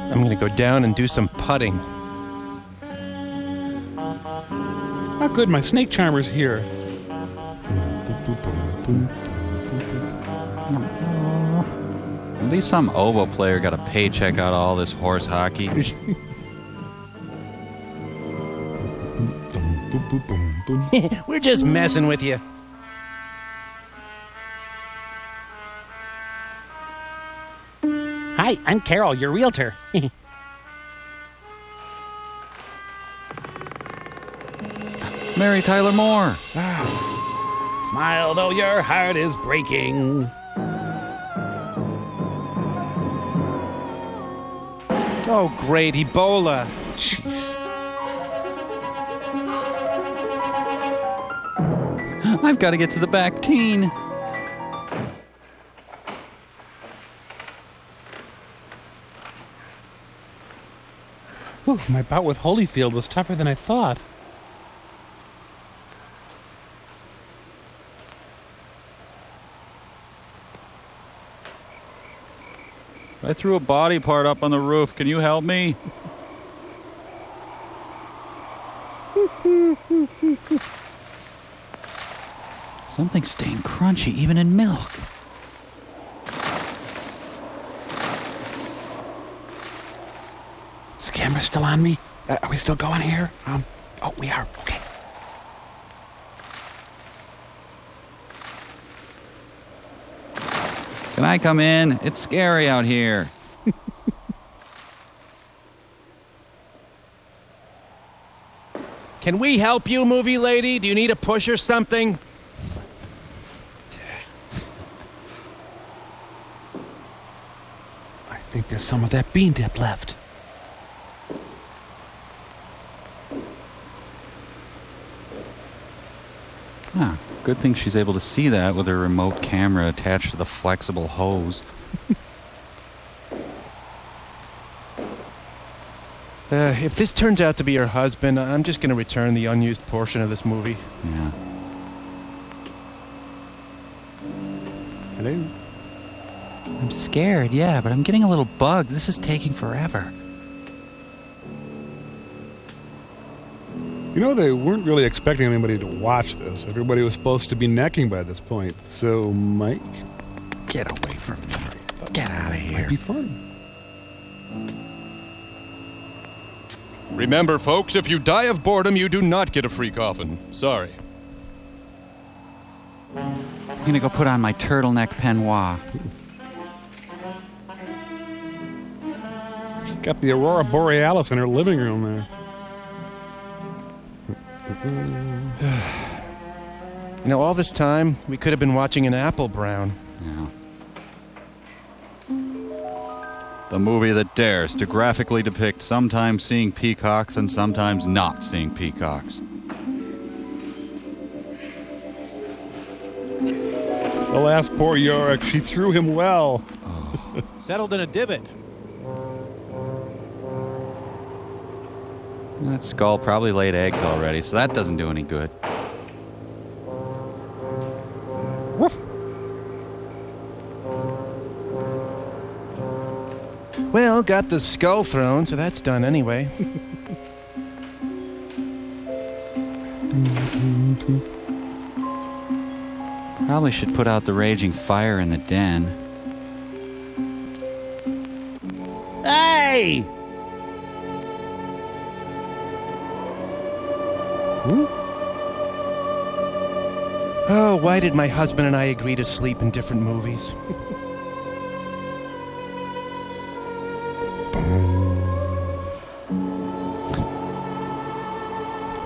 I'm gonna go down and do some putting. Oh, good, my snake charmer's here. At least some oboe player got a paycheck out of all this horse hockey. We're just messing with you. Hi, I'm Carol, your realtor. Mary Tyler Moore. Smile though your heart is breaking. Oh, great, Ebola. Jeez. I've got to get to the back teen. Whew, my bout with Holyfield was tougher than I thought. I threw a body part up on the roof. Can you help me? Something's staying crunchy even in milk. Is the camera still on me? Are we still going here? Oh, we are. Okay. Can I come in? It's scary out here. Can we help you, movie lady? Do you need a push or something? I think there's some of that bean dip left. Ah, good thing she's able to see that with her remote camera attached to the flexible hose. If this turns out to be her husband, I'm just going to return the unused portion of this movie. Yeah. Hello? I'm scared, yeah, but I'm getting a little bugged. This is taking forever. You know, they weren't really expecting anybody to watch this. Everybody was supposed to be necking by this point. So, Mike... Get away from me. Get out of here. Might be fun. Remember, folks, if you die of boredom, you do not get a free coffin. Sorry. I'm gonna go put on my turtleneck peignoir. She's got the Aurora Borealis in her living room there. You know, all this time, we could have been watching an Apple Brown. Yeah. The movie that dares to graphically depict sometimes seeing peacocks and sometimes not seeing peacocks. Alas, poor Yorick. She threw him well. Settled in a divot. That skull probably laid eggs already, so that doesn't do any good. Woof. Well, got the skull thrown, so that's done anyway. Probably should put out the raging fire in the den. Hey! Oh, why did my husband and I agree to sleep in different movies?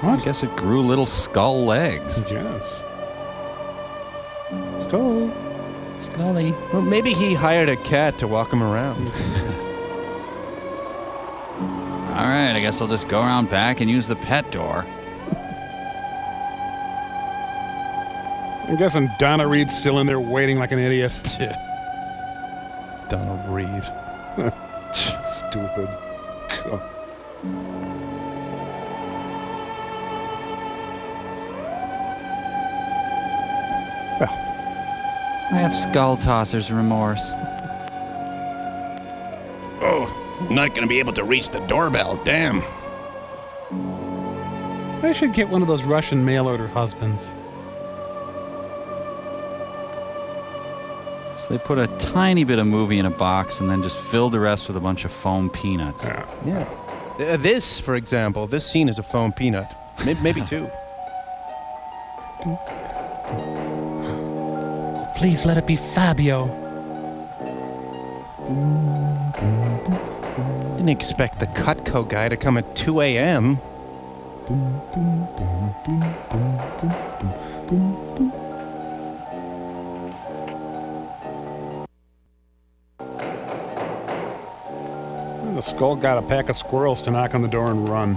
I guess it grew little skull legs. Yes. Skull. Scully. Well, maybe he hired a cat to walk him around. All right, I guess I'll just go around back and use the pet door. I'm guessing Donna Reed's still in there waiting like an idiot. Donna Reed. Stupid. God. I have skull tosser's remorse. Oh, I'm not going to be able to reach the doorbell. Damn. I should get one of those Russian mail order husbands. So they put a tiny bit of movie in a box and then just filled the rest with a bunch of foam peanuts. Yeah. This, for example, this scene is a foam peanut. Maybe two. Please let it be Fabio. Didn't expect the Cutco guy to come at 2 a.m. The skull got a pack of squirrels to knock on the door and run.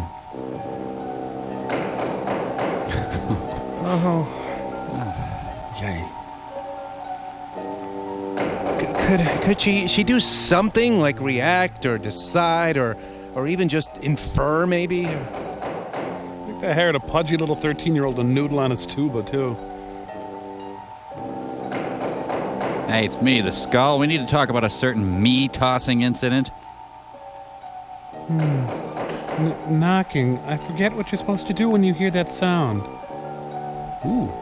Oh. Yay. Could she do something like react or decide or even just infer maybe? I think they hired a pudgy little 13-year-old to noodle on his tuba too. Hey, it's me, the skull. We need to talk about a certain me-tossing incident. Knocking. I forget what you're supposed to do when you hear that sound. Ooh.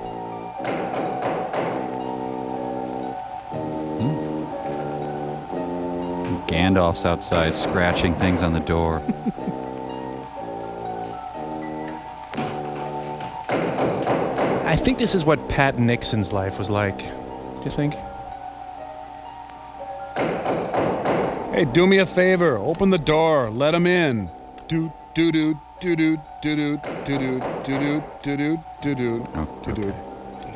Gandalf's outside scratching things on the door. I think this is what Pat Nixon's life was like. Do you think? Hey, do me a favor. Open the door. Let him in. Do do do do do do do do do do do do do.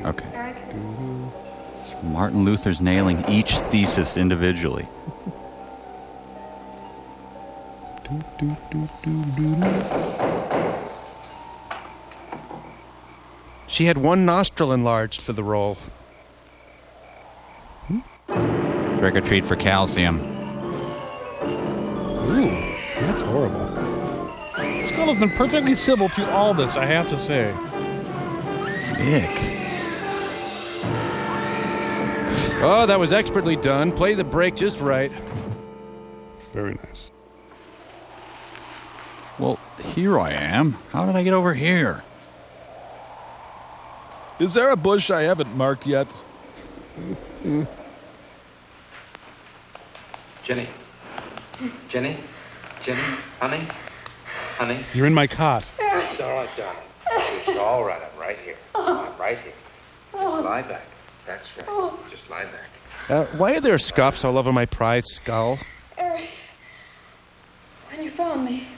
Okay. So Martin Luther's nailing each thesis individually. She had one nostril enlarged for the role. Trick or treat for calcium. Ooh, that's horrible. Skull has been perfectly civil through all this, I have to say. Ick. Oh, that was expertly done. Play the break just right. Very nice. Well, here I am. How did I get over here? Is there a bush I haven't marked yet? Jenny. Jenny? Jenny? Honey? Honey? You're in my cot. It's all right, darling. It's all right. I'm right here. I'm right here. Just lie back. That's right. Just lie back. Why are there scuffs all over my prized skull? Eric, when you found me,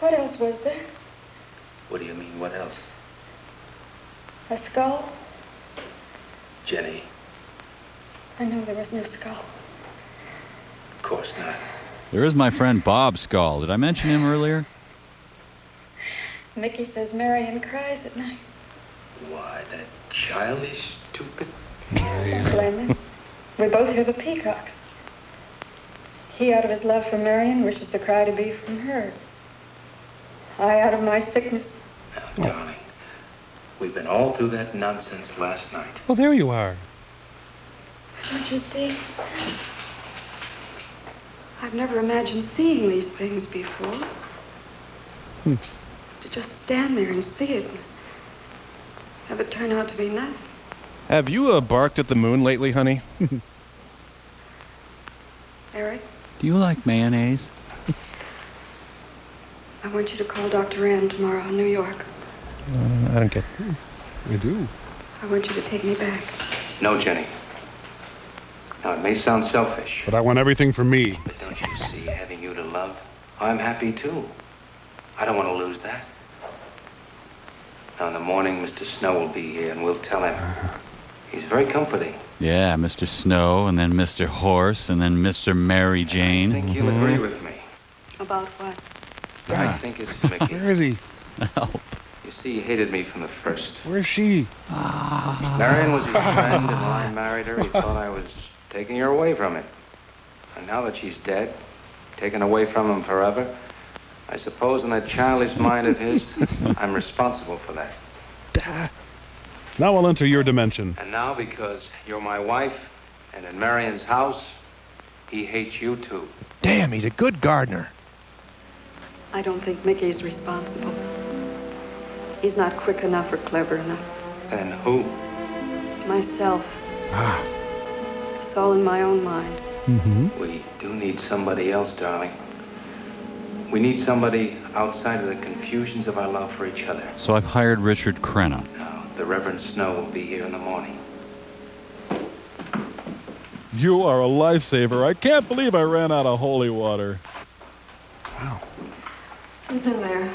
what else was there? What do you mean, what else? A skull? Jenny, I know there was no skull. of course not. There is my friend Bob Skull. Did I mention him earlier? Mickey says Marion cries at night. Why, that child is stupid. Don't blame him. We both hear the peacocks. He, out of his love for Marion, wishes the cry to be from her. high out of my sickness. Now, darling, we've been all through that nonsense last night. Oh, there you are. Don't you see? I've never imagined seeing these things before. To just stand there and see it. Have it turn out to be nothing. Have you barked at the moon lately, honey? Eric, Do you like mayonnaise? I want you to call Dr. Rand tomorrow in New York. I don't get. I do. I want you to take me back. No, Jenny. Now, it may sound selfish, But I want everything for me. but don't you see, having you to love, I'm happy too. I don't want to lose that. Now, in the morning, Mr. Snow will be here, and we'll tell him. He's very comforting. Yeah, Mr. Snow, and then Mr. Horse, and then Mr. Mary Jane. I think he'll agree with me. About what? I think it's Mickey. Where is he? Help. You see, he hated me from the first. Where's she? Marion was his friend, and when I married her, he thought I was taking her away from him. And now that she's dead, taken away from him forever, I suppose in that childish mind of his, I'm responsible for that. Now I'll enter your dimension. And now, because you're my wife, and in Marion's house, he hates you too. Damn, he's a good gardener. I don't think Mickey's responsible. He's not quick enough or clever enough. And who? Myself. It's all in my own mind. We do need somebody else, darling. We need somebody outside of the confusions of our love for each other. So I've hired Richard Crenna. Now, the Reverend Snow will be here in the morning. You are a lifesaver. I can't believe I ran out of holy water. Who's in there?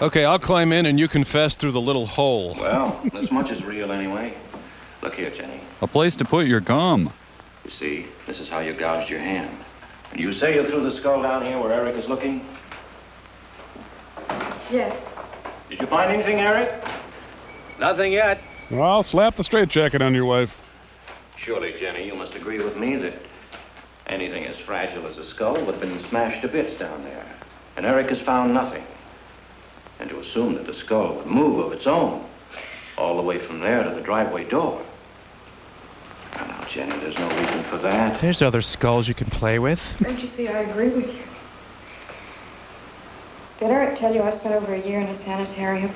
Okay, I'll climb in and you confess through the little hole. Well, this much is real anyway. Look here, Jenny. A place to put your gum. You see, this is how you gouged your hand. And you say you threw the skull down here where Eric is looking? Yes. Did you find anything, Eric? Nothing yet. Well, I'll slap the straitjacket on your wife. Surely, Jenny, you must agree with me that anything as fragile as a skull would have been smashed to bits down there. And Eric has found nothing. And to assume that the skull would move of its own, all the way from there to the driveway door. Now, Jenny, there's no reason for that. There's other skulls you can play with. Don't you see, I agree with you. Did Eric tell you I spent over a year in a sanitarium?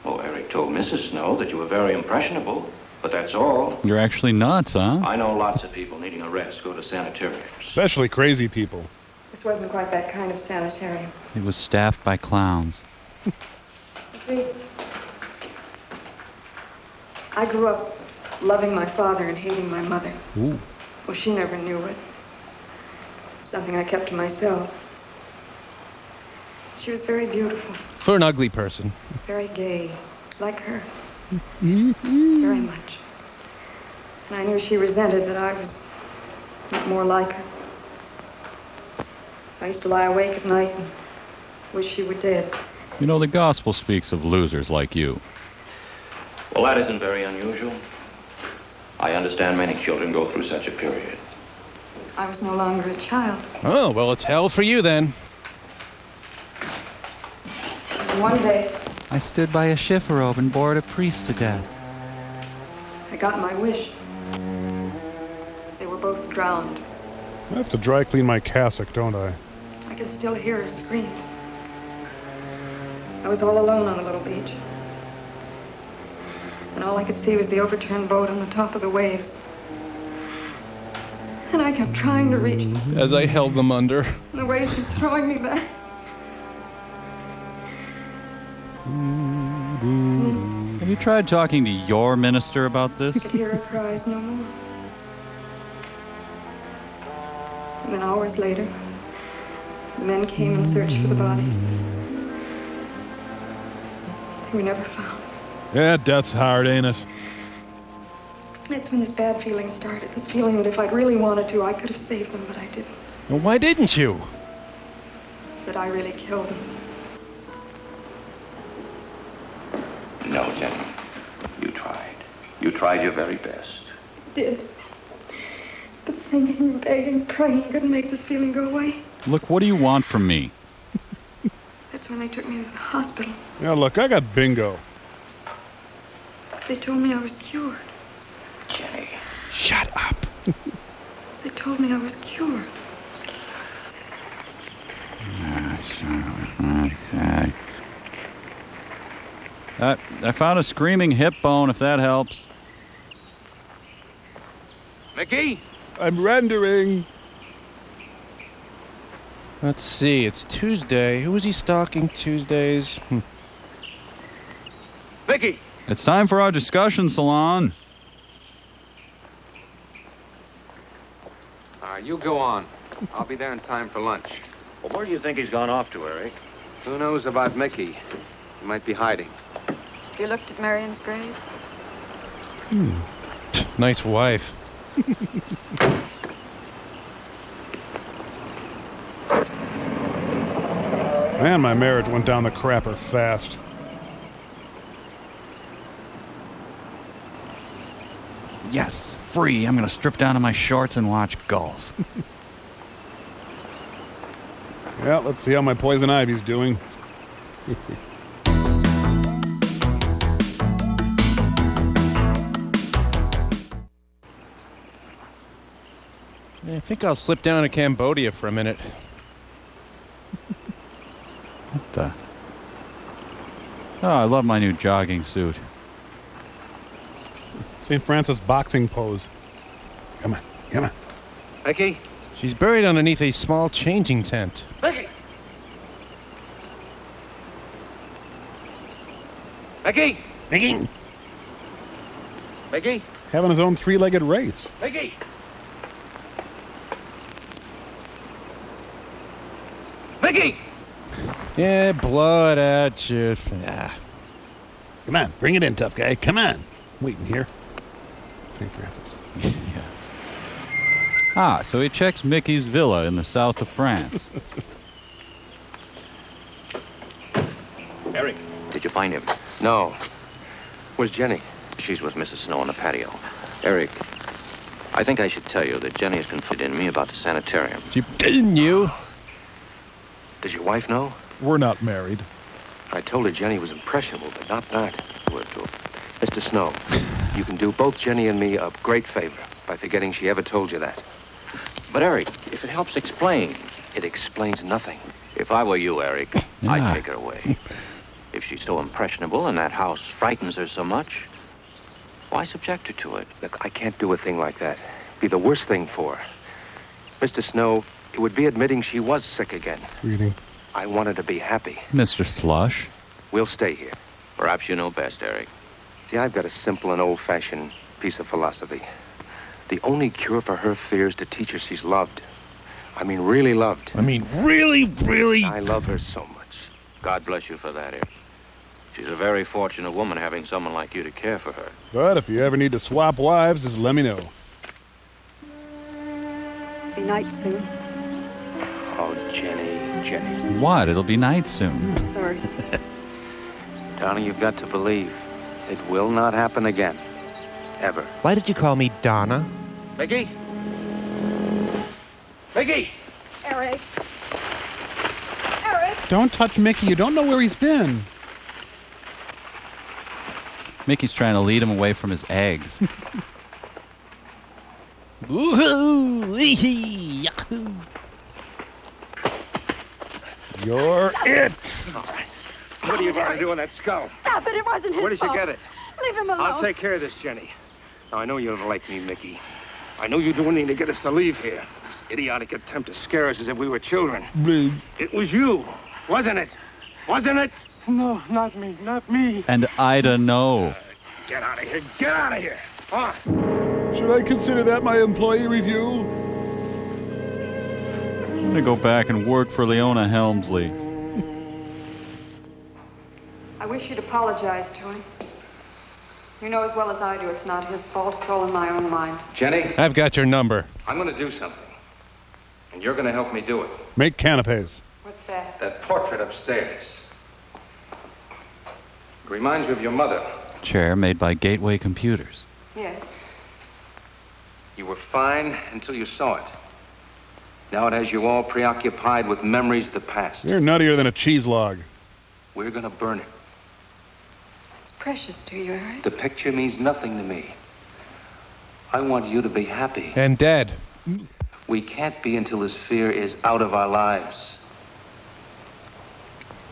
Oh, Eric told Mrs. Snow that you were very impressionable, but that's all. You're actually nuts, huh? I know lots of people needing a rest go to sanitariums. Especially crazy people. This wasn't quite that kind of sanitarium. It was staffed by clowns. You see, I grew up loving my father and hating my mother. Ooh. Well, she never knew it. Something I kept to myself. She was very beautiful, For an ugly person. very gay, like her. Very much. And I knew she resented that I was not more like her. I used to lie awake at night and wish she were dead. You know, the gospel speaks of losers like you. Well, that isn't very unusual. I understand many children go through such a period. I was no longer a child. Oh, well, it's hell for you then. And one day, I stood by a chifforobe and bored a priest to death. I got my wish. They were both drowned. I have to dry clean my cassock, don't I? I could still hear her scream. I was all alone on the little beach. And all I could see was the overturned boat on the top of the waves. And I kept trying to reach them. As I held them under. And the waves kept throwing me back. Have you tried talking to your minister about I this? could hear her cries no more. And then hours later, the men came and searched for the bodies. They were never found. Yeah, death's hard, ain't it? That's when this bad feeling started. This feeling that if I'd really wanted to, I could have saved them, but I didn't. Well, why didn't you? That I really killed them. No, Jenny. You tried. You tried your very best. Did. But thinking, begging, praying couldn't make this feeling go away. Look, what do you want from me? That That's when they took me to the hospital. Yeah, look, I got bingo. They told me I was cured. Jenny. Shut up. They told me I was cured. Okay. I found a screaming hip bone, if that helps. Mickey? I'm rendering. Let's see, it's Tuesday. Who was he stalking Tuesdays? Mickey! It's time for our discussion salon. All right, you go on. I'll be there in time for lunch. Well, where do you think he's gone off to, Eric? Who knows about Mickey? He might be hiding. You looked at Marion's grave? Nice wife. Man, my marriage went down the crapper fast. Yes, free. I'm going to strip down to my shorts and watch golf. Yeah, let's see how my poison ivy's doing. I think I'll slip down to Cambodia for a minute. What the? Oh, I love my new jogging suit. St. Francis boxing pose. Come on, come on. Mickey? She's buried underneath a small changing tent. Mickey! Mickey! Mickey! Mickey? Having his own three-legged race. Mickey! Mickey! Yeah, blood at you. Yeah. Come on, bring it in, tough guy. Come on. Waiting here. St. Francis. Yes. Ah, so he checks Mickey's villa in the south of France. Eric, did you find him? No. Where's Jenny? She's with Mrs. Snow on the patio. Eric, I think I should tell you that Jenny has confided in me about the sanitarium. She didn't you? Does your wife know? We're not married. I told her Jenny was impressionable, but not that. Word to her. Mr. Snow, you can do both Jenny and me a great favor by forgetting she ever told you that. But Eric, if it helps explain. It explains nothing. If I were you, Eric, Yeah. I'd take her away. If she's so impressionable and that house frightens her so much, why subject her to it? Look, I can't do a thing like that. It'd be the worst thing for her. Mr. Snow, it would be admitting she was sick again. Reading. I want her to be happy. Mr. Slush. We'll stay here. Perhaps you know best, Eric. See, I've got a simple and old-fashioned piece of philosophy. The only cure for her fear is to teach her she's loved. I mean, really loved. I mean, really, really. I love her so much. God bless you for that, Eric. She's a very fortunate woman having someone like you to care for her. But if you ever need to swap wives, just let me know. Be night soon. Oh, Jenny. What? It'll be night soon. Sorry. Darling, you've got to believe it will not happen again. Ever. Why did you call me Donna? Mickey? Mickey! Eric. Eric! Don't touch Mickey. You don't know where he's been. Mickey's trying to lead him away from his eggs. Woohoo! Yahoo! You're it. All right. What are you going to do with that skull? Stop it, it wasn't his Where did you fault. get it? Leave him alone. I'll take care of this, Jenny. Now, I know you don't like me, Mickey. I know you're doing anything to get us to leave here. This idiotic attempt to scare us as if we were children. It was you, wasn't it? Wasn't it? No, not me, not me. And Ida, no. Get out of here. Get out of here. On. Should I consider that my employee review? I'm going to go back and work for Leona Helmsley. I wish you'd apologize to him. You know as well as I do it's not his fault. It's all in my own mind. Jenny, I've got your number. I'm going to do something. And you're going to help me do it. Make canapes. What's that? That portrait upstairs. It reminds you of your mother. Chair made by Gateway Computers. Yeah. You were fine until you saw it. Now it has you all preoccupied with memories of the past. You're nuttier than a cheese log. We're gonna burn it. It's precious to you, Eric. The picture means nothing to me. I want you to be happy. And dead. We can't be until this fear is out of our lives.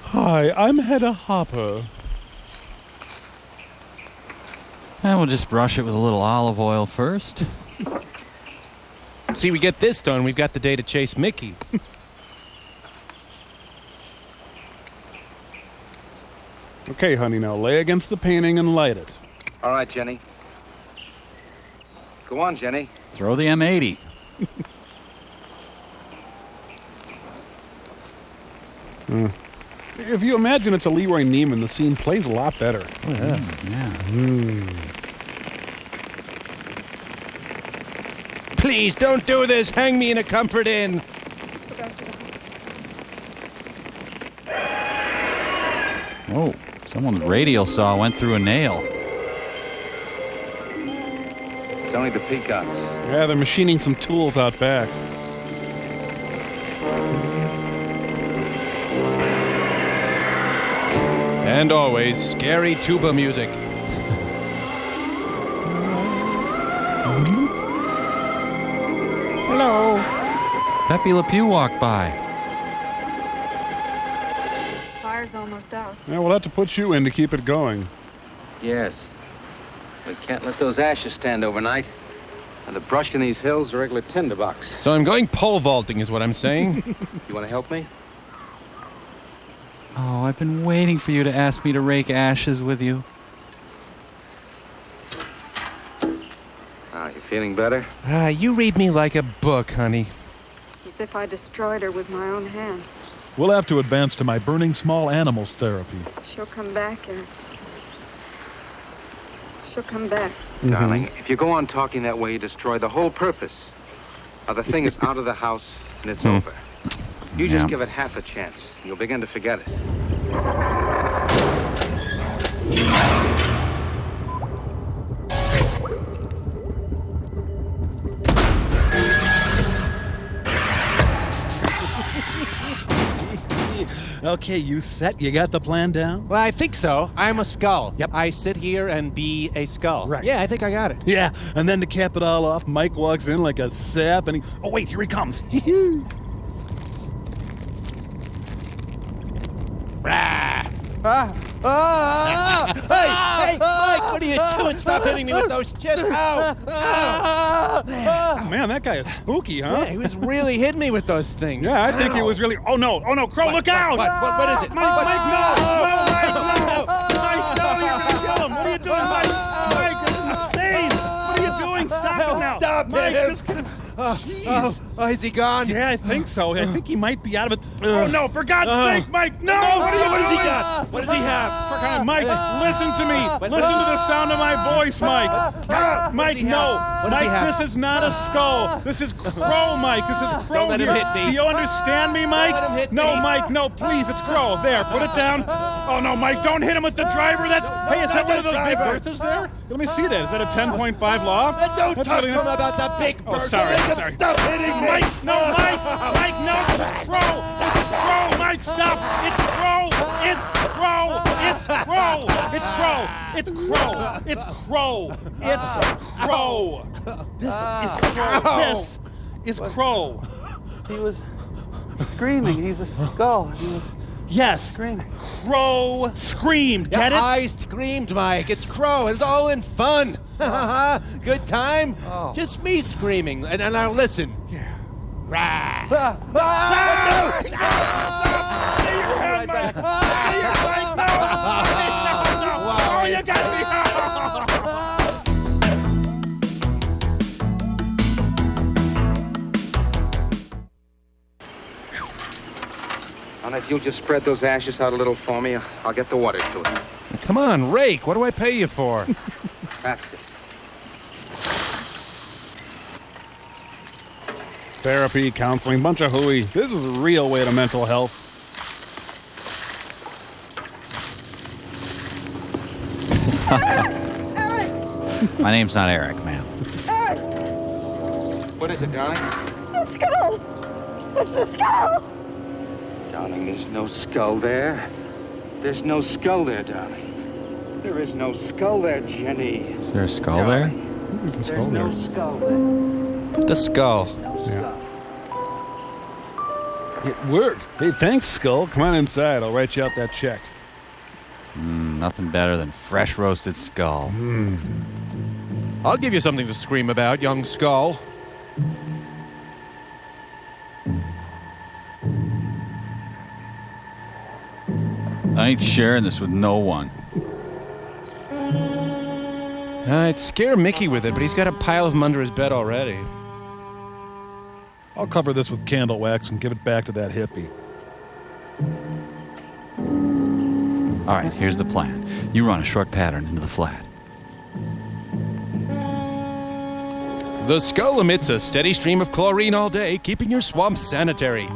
Hi, I'm Hedda Hopper. And we'll just brush it with a little olive oil first. See, we get this done, we've got the day to chase Mickey. Okay, honey, now lay against the painting and light it. All right, Jenny. Go on, Jenny. Throw the M80. If you imagine it's a Leroy Neiman, the scene plays a lot better. Oh, yeah. Please, don't do this. Hang me in a comfort inn. Oh, someone's radial saw went through a nail. It's only the peacocks. Yeah, they're machining some tools out back. And always, scary tuba music. Hello. Pepe Le Pew walked by. Fire's almost out. Yeah, we'll have to put you in to keep it going. Yes. We can't let those ashes stand overnight. And the brush in these hills are a regular tinderbox. So I'm going pole vaulting is what I'm saying. You want to help me? Oh, I've been waiting for you to ask me to rake ashes with you. You feeling better? You read me like a book, honey. It's as if I destroyed her with my own hands. We'll have to advance to my burning small animals therapy. She'll come back, Eric. She'll come back. Darling, if you go on talking that way, you destroy the whole purpose. Now, the thing is out of the house, and it's over. You just give it half a chance, and you'll begin to forget it. Okay, you set? You got the plan down? Well, I think so. I'm a skull. Yep. I sit here and be a skull. Right. Yeah, I think I got it. Yeah, and then to cap it all off, Mike walks in like a sap and he... Oh, wait, here he comes. Hey, Mike, what are you doing? Stop hitting me with those chips. Ow! Man, that guy is spooky, huh? Yeah, he was really hitting me with those things. Yeah, I think he was really... Oh, no, Crow, look out! What is it? Mike, no! Mike, no! Mike, no, you're gonna kill him! What are you doing, Mike? Mike, you're insane! What are you doing? Stop it now! Stop Mike, him! this kid... Oh, is he gone? Yeah, I think so. I think he might be out of it. Oh, no, for God's sake, Mike, no! What has he got? What does he have? For God, Mike, listen to me. Listen to the sound of my voice, Mike. Mike, no. Mike, this is not a skull. This is Crow, Mike. This is Crow. Don't let him hit me. Do you understand me, Mike? Don't let him hit no, me. Mike, no, please, it's Crow. There, put it down. Oh, no, Mike, don't hit him with the driver. Hey, is that one of those big Berthas there? Let me see that. Is that a 10.5 loft? Don't talk to him about the big Bertha. Oh, sorry. Stop hitting me. Mike, no, Mike, no, this is Crow. This is Crow, Mike, stop. It's Crow. It's Crow. It's Crow. It's Crow. It's Crow. It's Crow. It's Crow. This is Crow. This is Crow. He was screaming. He's a skull. He was Yes. screaming. Crow screamed. Get it? I screamed, Mike. It's Crow. It's all in fun. Good time? Oh. Just me screaming. And now listen. Yeah. Rah. Stay your hand, Mike. Stay your hand. No. Oh, you got me. And if you'll just spread those ashes out a little for me, I'll get the water to it. Come on, rake. What do I pay you for? That's it. Therapy, counseling, bunch of hooey. This is a real way to mental health. My name's not Eric, ma'am. What is it, darling? The skull! It's the skull! Darling, there's no skull there. There's no skull there, darling. There is no skull there, Jenny. Is there a skull there? There's a There's no skull there. The skull. Yeah. It worked. Hey, thanks, Skull. Come on inside. I'll write you out that check. Nothing better than fresh roasted skull. I'll give you something to scream about, young skull. I ain't sharing this with no one. I'd scare Mickey with it, but he's got a pile of them under his bed already. I'll cover this with candle wax and give it back to that hippie. All right, here's the plan. You run a short pattern into the flat. The skull emits a steady stream of chlorine all day, keeping your swamp sanitary.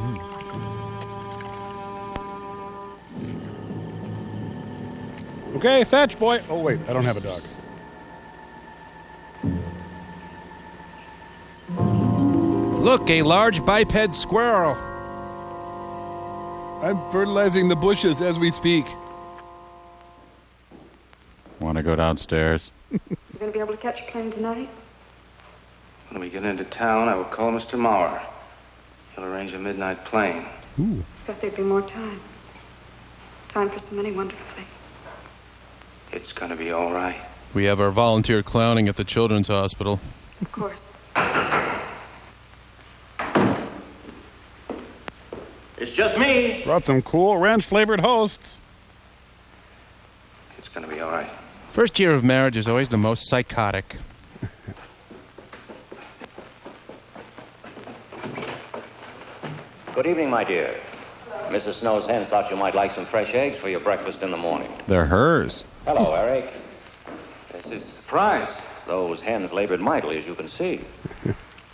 Okay, fetch, boy. Oh, wait, I don't have a dog. Look, a large biped squirrel. I'm fertilizing the bushes as we speak. Want to go downstairs? You going to be able to catch a plane tonight? When we get into town, I will call Mr. Maurer. He'll arrange a midnight plane. Thought there'd be more time. Time for so many wonderful things. It's gonna be all right. We have our volunteer clowning at the children's hospital. Of course. It's just me. Brought some cool ranch-flavored hosts. It's gonna be all right. First year of marriage is always the most psychotic. Good evening, my dear. Mrs. Snow's hens thought you might like some fresh eggs for your breakfast in the morning. They're hers. Hello, Eric. This is a surprise. Those hens labored mightily, as you can see.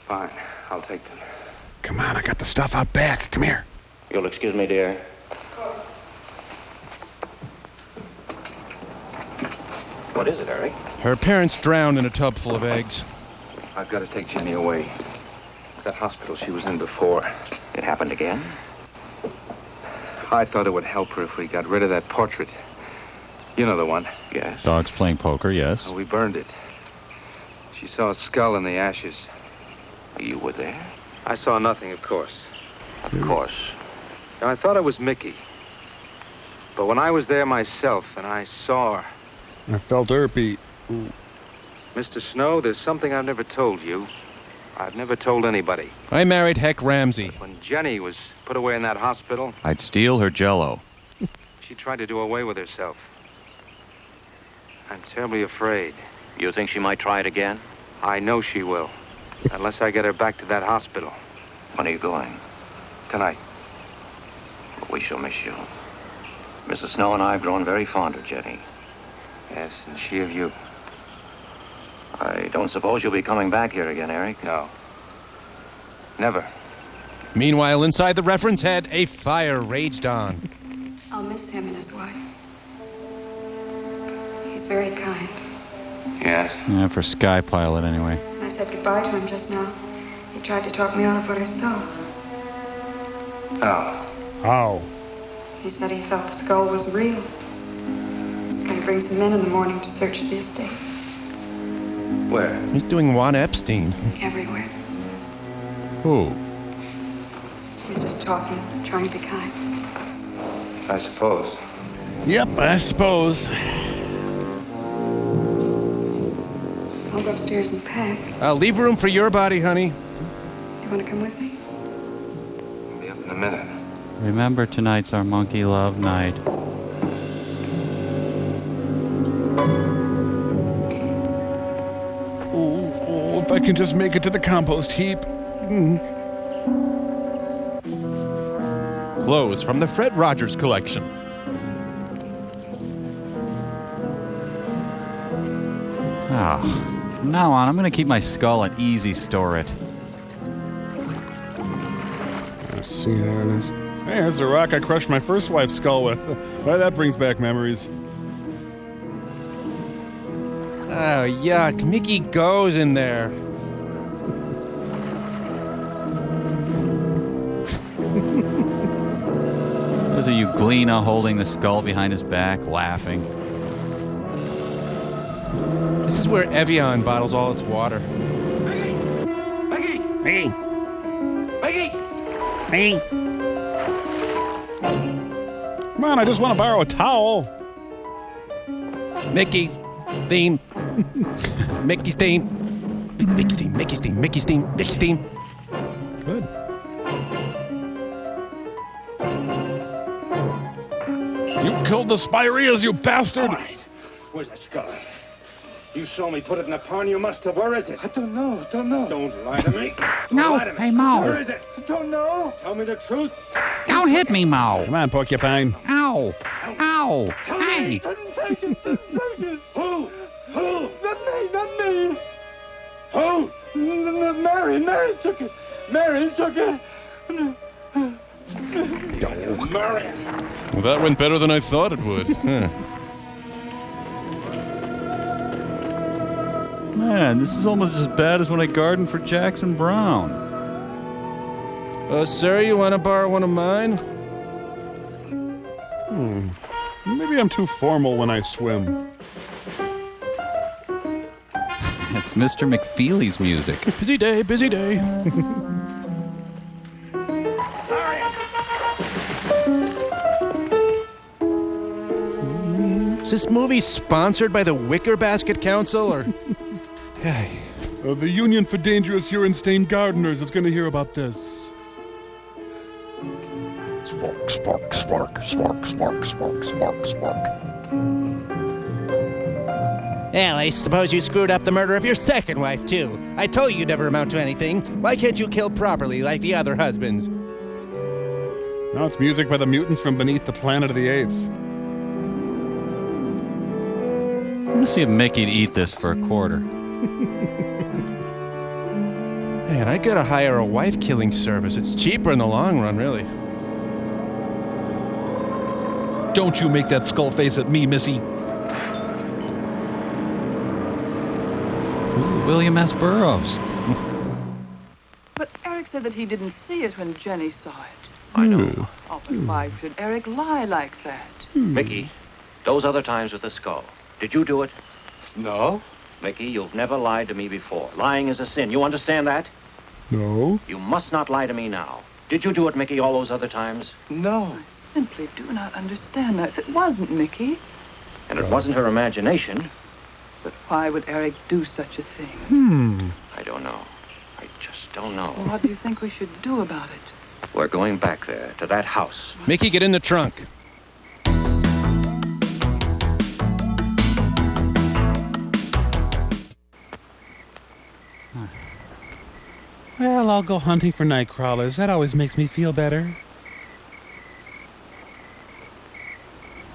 Fine, I'll take them. Come on, I got the stuff out back. Come here. You'll excuse me, dear. What is it, Eric? Her parents drowned in a tub full of eggs. I've got to take Jenny away. That hospital she was in before. It happened again? I thought it would help her if we got rid of that portrait. You know the one. Yes. Dogs playing poker, yes. We burned it. She saw a skull in the ashes. You were there? I saw nothing, of course. Of course. Now, I thought it was Mickey. But when I was there myself and I saw her... I felt her beat. Ooh. Mr. Snow, there's something I've never told you. I've never told anybody. I married Heck Ramsey. When Jenny was put away in that hospital... I'd steal her Jell-O. She tried to do away with herself. I'm terribly afraid. You think she might try it again? I know she will. Unless I get her back to that hospital. When are you going? Tonight. We shall miss you. Mrs. Snow and I have grown very fond of Jenny. Yes, and she of you. I don't suppose you'll be coming back here again, Eric? No. Never. Meanwhile, inside the reference head, a fire raged on. I'll miss him and his wife. He's very kind. Yes? Yeah, for Sky Pilot, anyway. When I said goodbye to him just now, he tried to talk me out of what I saw. Oh. Oh. He said he felt the skull was real. He's going to bring some men in the morning to search the estate. Where? He's doing Juan Epstein. Everywhere. Who? He's just talking, trying to be kind. I suppose. Yep, I suppose. I'll go upstairs and pack. I'll leave room for your body, honey. You want to come with me? I'll be up in a minute. Remember, tonight's our monkey love night. Oh, if I can just make it to the compost heap. Clothes from the Fred Rogers collection. From now on, I'm going to keep my skull at easy store it. Let's see how it is. Hey, there's the rock I crushed my first wife's skull with. Why, that brings back memories. Oh, yuck. Mickey goes in there. Was it Euglena holding the skull behind his back, laughing? This is where Evian bottles all its water. Mickey! Hey. Mickey! Hey. Come on, I just want to borrow a towel. Mickey theme. Mickey's theme. Mickey's theme. Mickey's theme. Mickey's theme. Mickey's theme. Good. You killed the Spireas, you bastard! All right. Where's that skull? You saw me put it in the pond. You must have. Where is it? I don't know. Don't lie to me. No, Lie to me. hey, Mo. Where is it? I don't know. Tell me the truth. Don't hit me, Mo. Come on, Porcupine. Ow. Ow. Hey. Didn't take it. Who? Not me. Who? Mary took it. Mary took it. Mary. Well, that went better than I thought it would. Huh. Man, this is almost as bad as when I gardened for Jackson Brown. Sir, you want to borrow one of mine? Maybe I'm too formal when I swim. It's Mr. McFeely's music. Busy day, busy day. Is this movie sponsored by the Wicker Basket Council, or... Hey. The Union for Dangerous Urine-Stained Gardeners is going to hear about this. Spark, spark, spark, spark, spark, spark, spark, spark. Well, I suppose you screwed up the murder of your second wife, too. I told you you'd never amount to anything. Why can't you kill properly like the other husbands? Now it's music by the mutants from beneath the Planet of the Apes. I'm gonna see if Mickey'd eat this for a quarter. Man, I gotta hire a wife-killing service. It's cheaper in the long run, really. Don't you make that skull face at me, Missy. Ooh, William S. Burroughs. But Eric said that he didn't see it when Jenny saw it. I know. Oh, but why should Eric lie like that? Mickey, those other times with the skull. Did you do it? No. Mickey, you've never lied to me before. Lying is a sin. You understand that? No. You must not lie to me now. Did you do it, Mickey, all those other times? No. I simply do not understand that. If it wasn't Mickey, And it wasn't her imagination. but why would Eric do such a thing? I don't know. I just don't know. Well, what do you think we should do about it? We're going back there, to that house. Mickey, get in the trunk. Well, I'll go hunting for night crawlers. That always makes me feel better.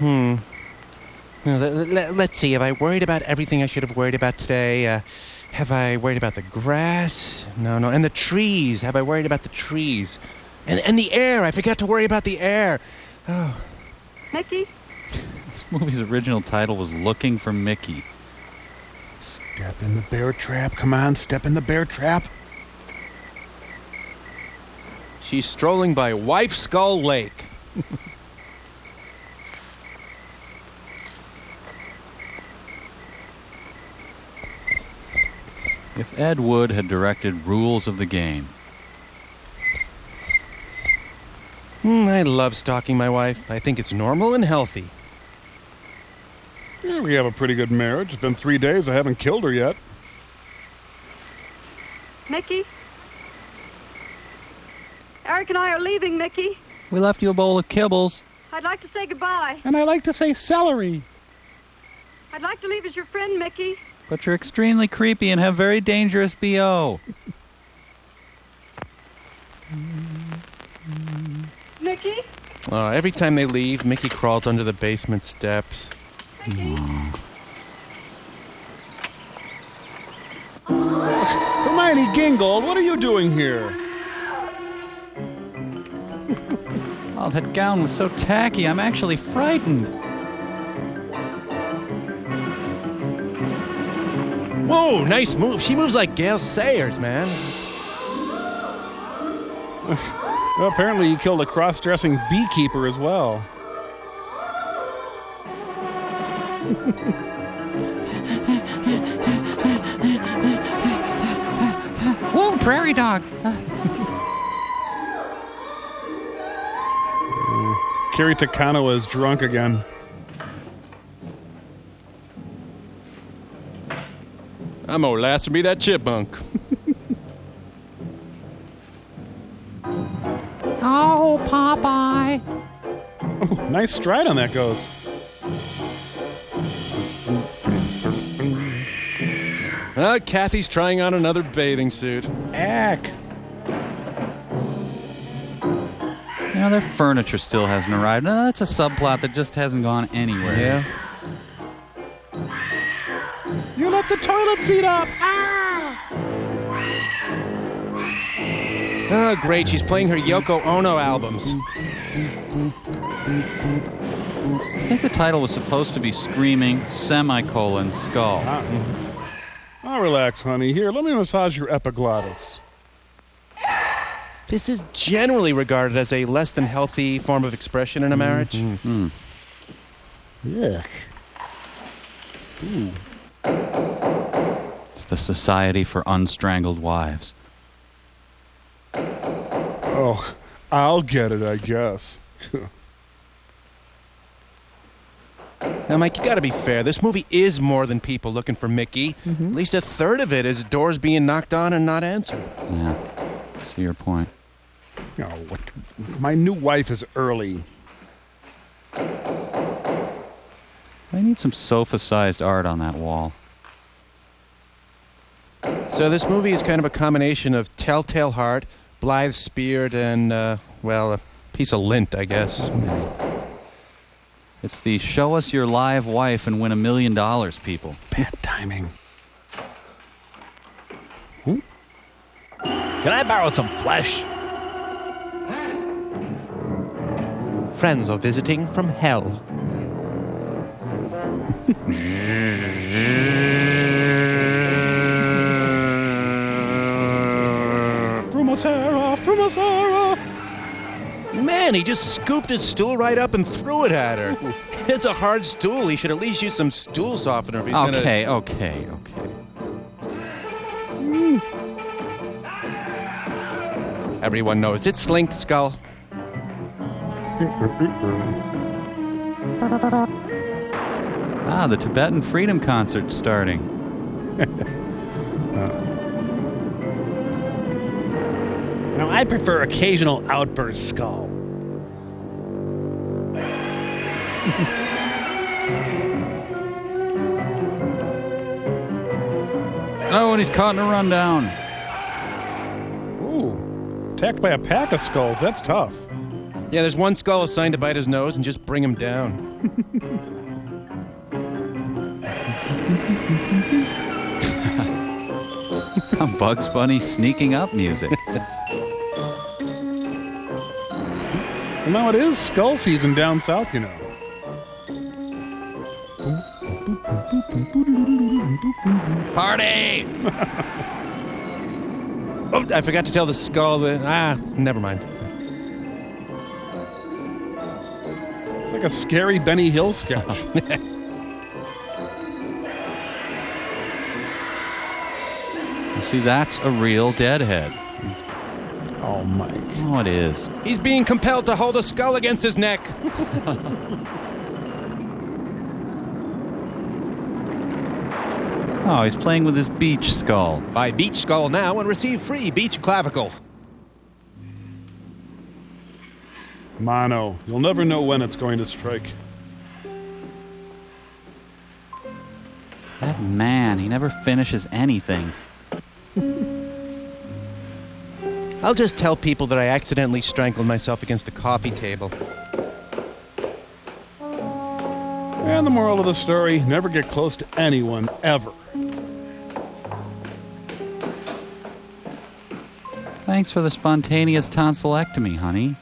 Now, let's see. Have I worried about everything I should have worried about today? Have I worried about the grass? No. And the trees. Have I worried about the trees? And the air. I forgot to worry about the air. Oh. Mickey? This movie's original title was Looking for Mickey. Step in the bear trap. Come on, step in the bear trap. She's strolling by Wife Skull Lake. If Ed Wood had directed Rules of the Game. I love stalking my wife. I think it's normal and healthy. Yeah, we have a pretty good marriage. It's been 3 days. I haven't killed her yet. Mickey? Eric and I are leaving, Mickey. We left you a bowl of kibbles. I'd like to say goodbye. And I like to say celery. I'd like to leave as your friend, Mickey. But you're extremely creepy and have very dangerous BO. Mickey? Every time they leave, Mickey crawls under the basement steps. Hermione Gingold, what are you doing here? Oh, that gown was so tacky. I'm actually frightened. Whoa, nice move. She moves like Gail Sayers, man. Well, apparently he killed a cross-dressing beekeeper as well. Whoa, prairie dog. Kerry Takano is drunk again. I'm gonna last me that chipmunk. Oh, Popeye. Oh, nice stride on that ghost. Kathy's trying on another bathing suit. Ack. You know, their furniture still hasn't arrived. No, that's a subplot that just hasn't gone anywhere. Yeah. You let the toilet seat up! Oh, great. She's playing her Yoko Ono albums. I think the title was supposed to be Screaming, Skull. Oh, relax, honey. Here, let me massage your epiglottis. This is generally regarded as a less than healthy form of expression in a marriage. Ugh. Ooh. It's the Society for Unstrangled Wives. Oh, I'll get it, I guess. Now, Mike, you gotta be fair. This movie is more than people looking for Mickey. At least a third of it is doors being knocked on and not answered. Yeah, see your point. Oh, what? My new wife is early. I need some sofa-sized art on that wall. So this movie is kind of a combination of Telltale Heart, Blythe Speared, and, well, a piece of lint, I guess. It's the show us your live wife and win $1 million, people. Bad timing. Can I borrow some flesh? Friends are visiting from hell. Frumasara! Man, he just scooped his stool right up and threw it at her. It's a hard stool. He should at least use some stool softener if he's gonna... Okay. Everyone knows it's Slinked Skull. The Tibetan Freedom Concert's starting. Now, I prefer occasional outburst skull. Oh, and he's caught in a rundown. Ooh, attacked by a pack of skulls. That's tough. Yeah, there's one skull assigned to bite his nose and just bring him down. Bugs Bunny sneaking up music. Well, now it is skull season down south, you know. Party! Oh, I forgot to tell the skull that... never mind. It's like a scary Benny Hill sketch. You see, that's a real deadhead. Oh, Mike. Oh, it is. He's being compelled to hold a skull against his neck. Oh, he's playing with his beach skull. Buy beach skull now and receive free beach clavicle. Mono. You'll never know when it's going to strike. That man, he never finishes anything. I'll just tell people that I accidentally strangled myself against the coffee table. And the moral of the story, never get close to anyone, ever. Thanks for the spontaneous tonsillectomy, honey.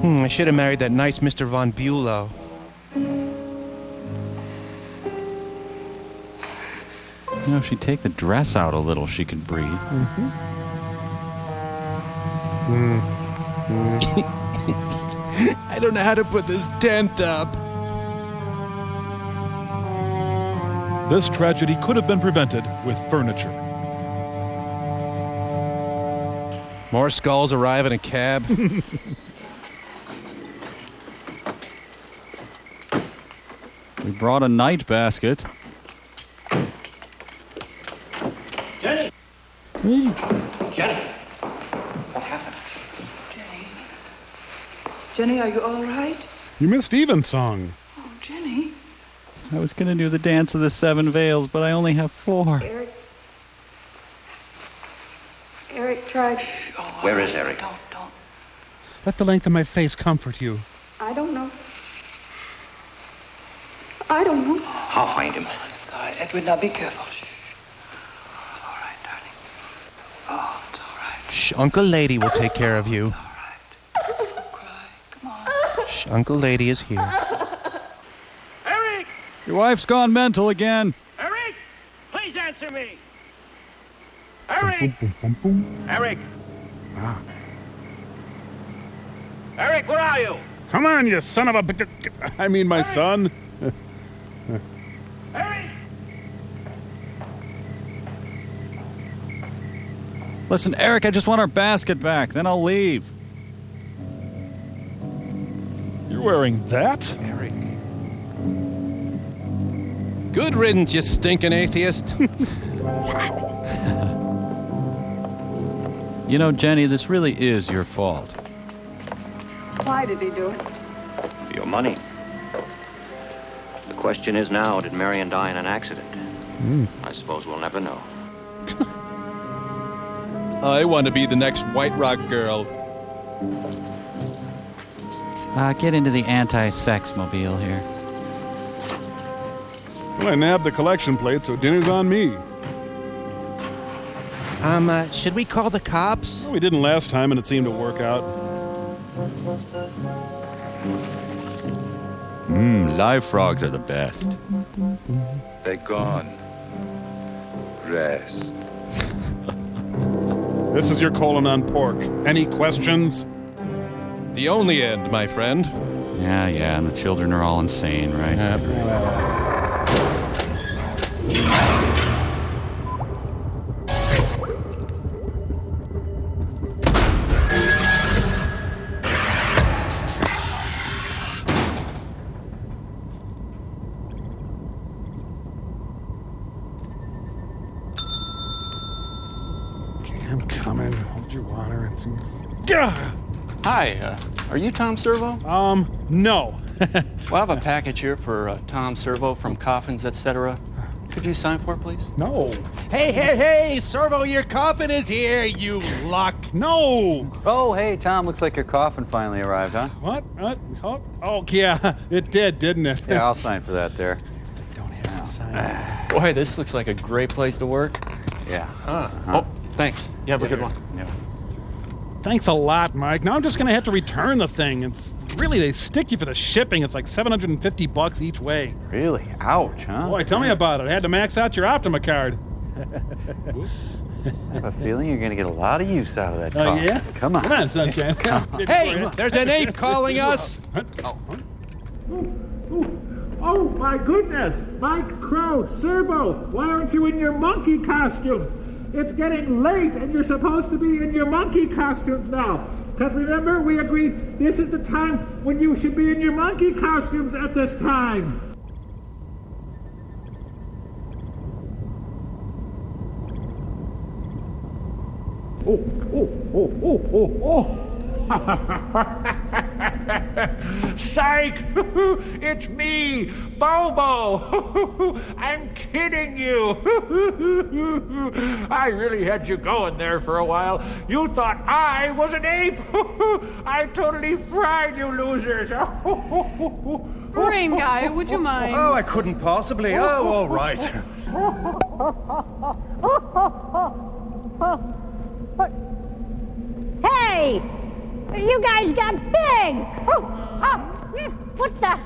I should have married that nice Mr. Von Bulow. You know, if she'd take the dress out a little, she could breathe. I don't know how to put this tent up. This tragedy could have been prevented with furniture. More skulls arrive in a cab. We brought a night basket. Jenny! Jenny! What happened? Jenny, are you all right? You missed Evensong. Oh, Jenny. I was going to do the dance of the 7 veils, but I only have 4. Eric tried. Where is Eric? Don't. Let the length of my face comfort you. I don't know. I don't know. I'll find him. It's all right. Edward, now be careful. Shh. It's all right, darling. Oh, it's all right. Shh, Uncle Lady will take care of you. Shh, Uncle Lady is here. Eric! Your wife's gone mental again. Eric! Please answer me! Eric! Eric! Ah. Eric, where are you? Come on, you son of a... I mean, my son. Eric! Listen, Eric, I just want our basket back. Then I'll leave. You're wearing that? Eric. Good riddance, you stinking atheist. Wow. You know, Jenny, this really is your fault. Why did he do it? Your money. The question is now, did Marion die in an accident? I suppose we'll never know. I want to be the next White Rock girl. Get into the anti-sex mobile here. Well, I nabbed the collection plate, so dinner's on me. Should we call the cops? Well, we didn't last time, and it seemed to work out. Live frogs are the best. They're gone. Rest. This is your colon on pork. Any questions? The only end, my friend. Yeah, and the children are all insane, right? I'm coming. Hold your water and see. Hi, are you Tom Servo? No. Well, I have a package here for Tom Servo from Coffins, etc. Could you sign for it, please? No. Hey, Servo, your coffin is here, you luck. No. Oh, hey, Tom, looks like your coffin finally arrived, huh? What? Oh, yeah, it did, didn't it? Yeah, I'll sign for that there. Don't have to sign. Boy, this looks like a great place to work. Yeah. Oh, thanks. You have a good one. Yeah. Thanks a lot, Mike. Now I'm just going to have to return the thing. It's really, they stick you for the shipping. It's like $750 each way. Really? Ouch, huh? Boy, tell me about it. I had to max out your Optima card. I have a feeling you're going to get a lot of use out of that coffin. Yeah? Come on. Come on, sunshine. Hey, there's an ape calling us. Oh, my goodness! Mike Crow, Servo, why aren't you in your monkey costumes? It's getting late and you're supposed to be in your monkey costumes now. Because remember, we agreed this is the time when you should be in your monkey costumes at this time. Oh. Psych! It's me, Bobo! I'm kidding you! I really had you going there for a while. You thought I was an ape! I totally fried you losers! Brain guy, would you mind? Oh, I couldn't possibly. Oh, all right. Hey! You guys got big! What the?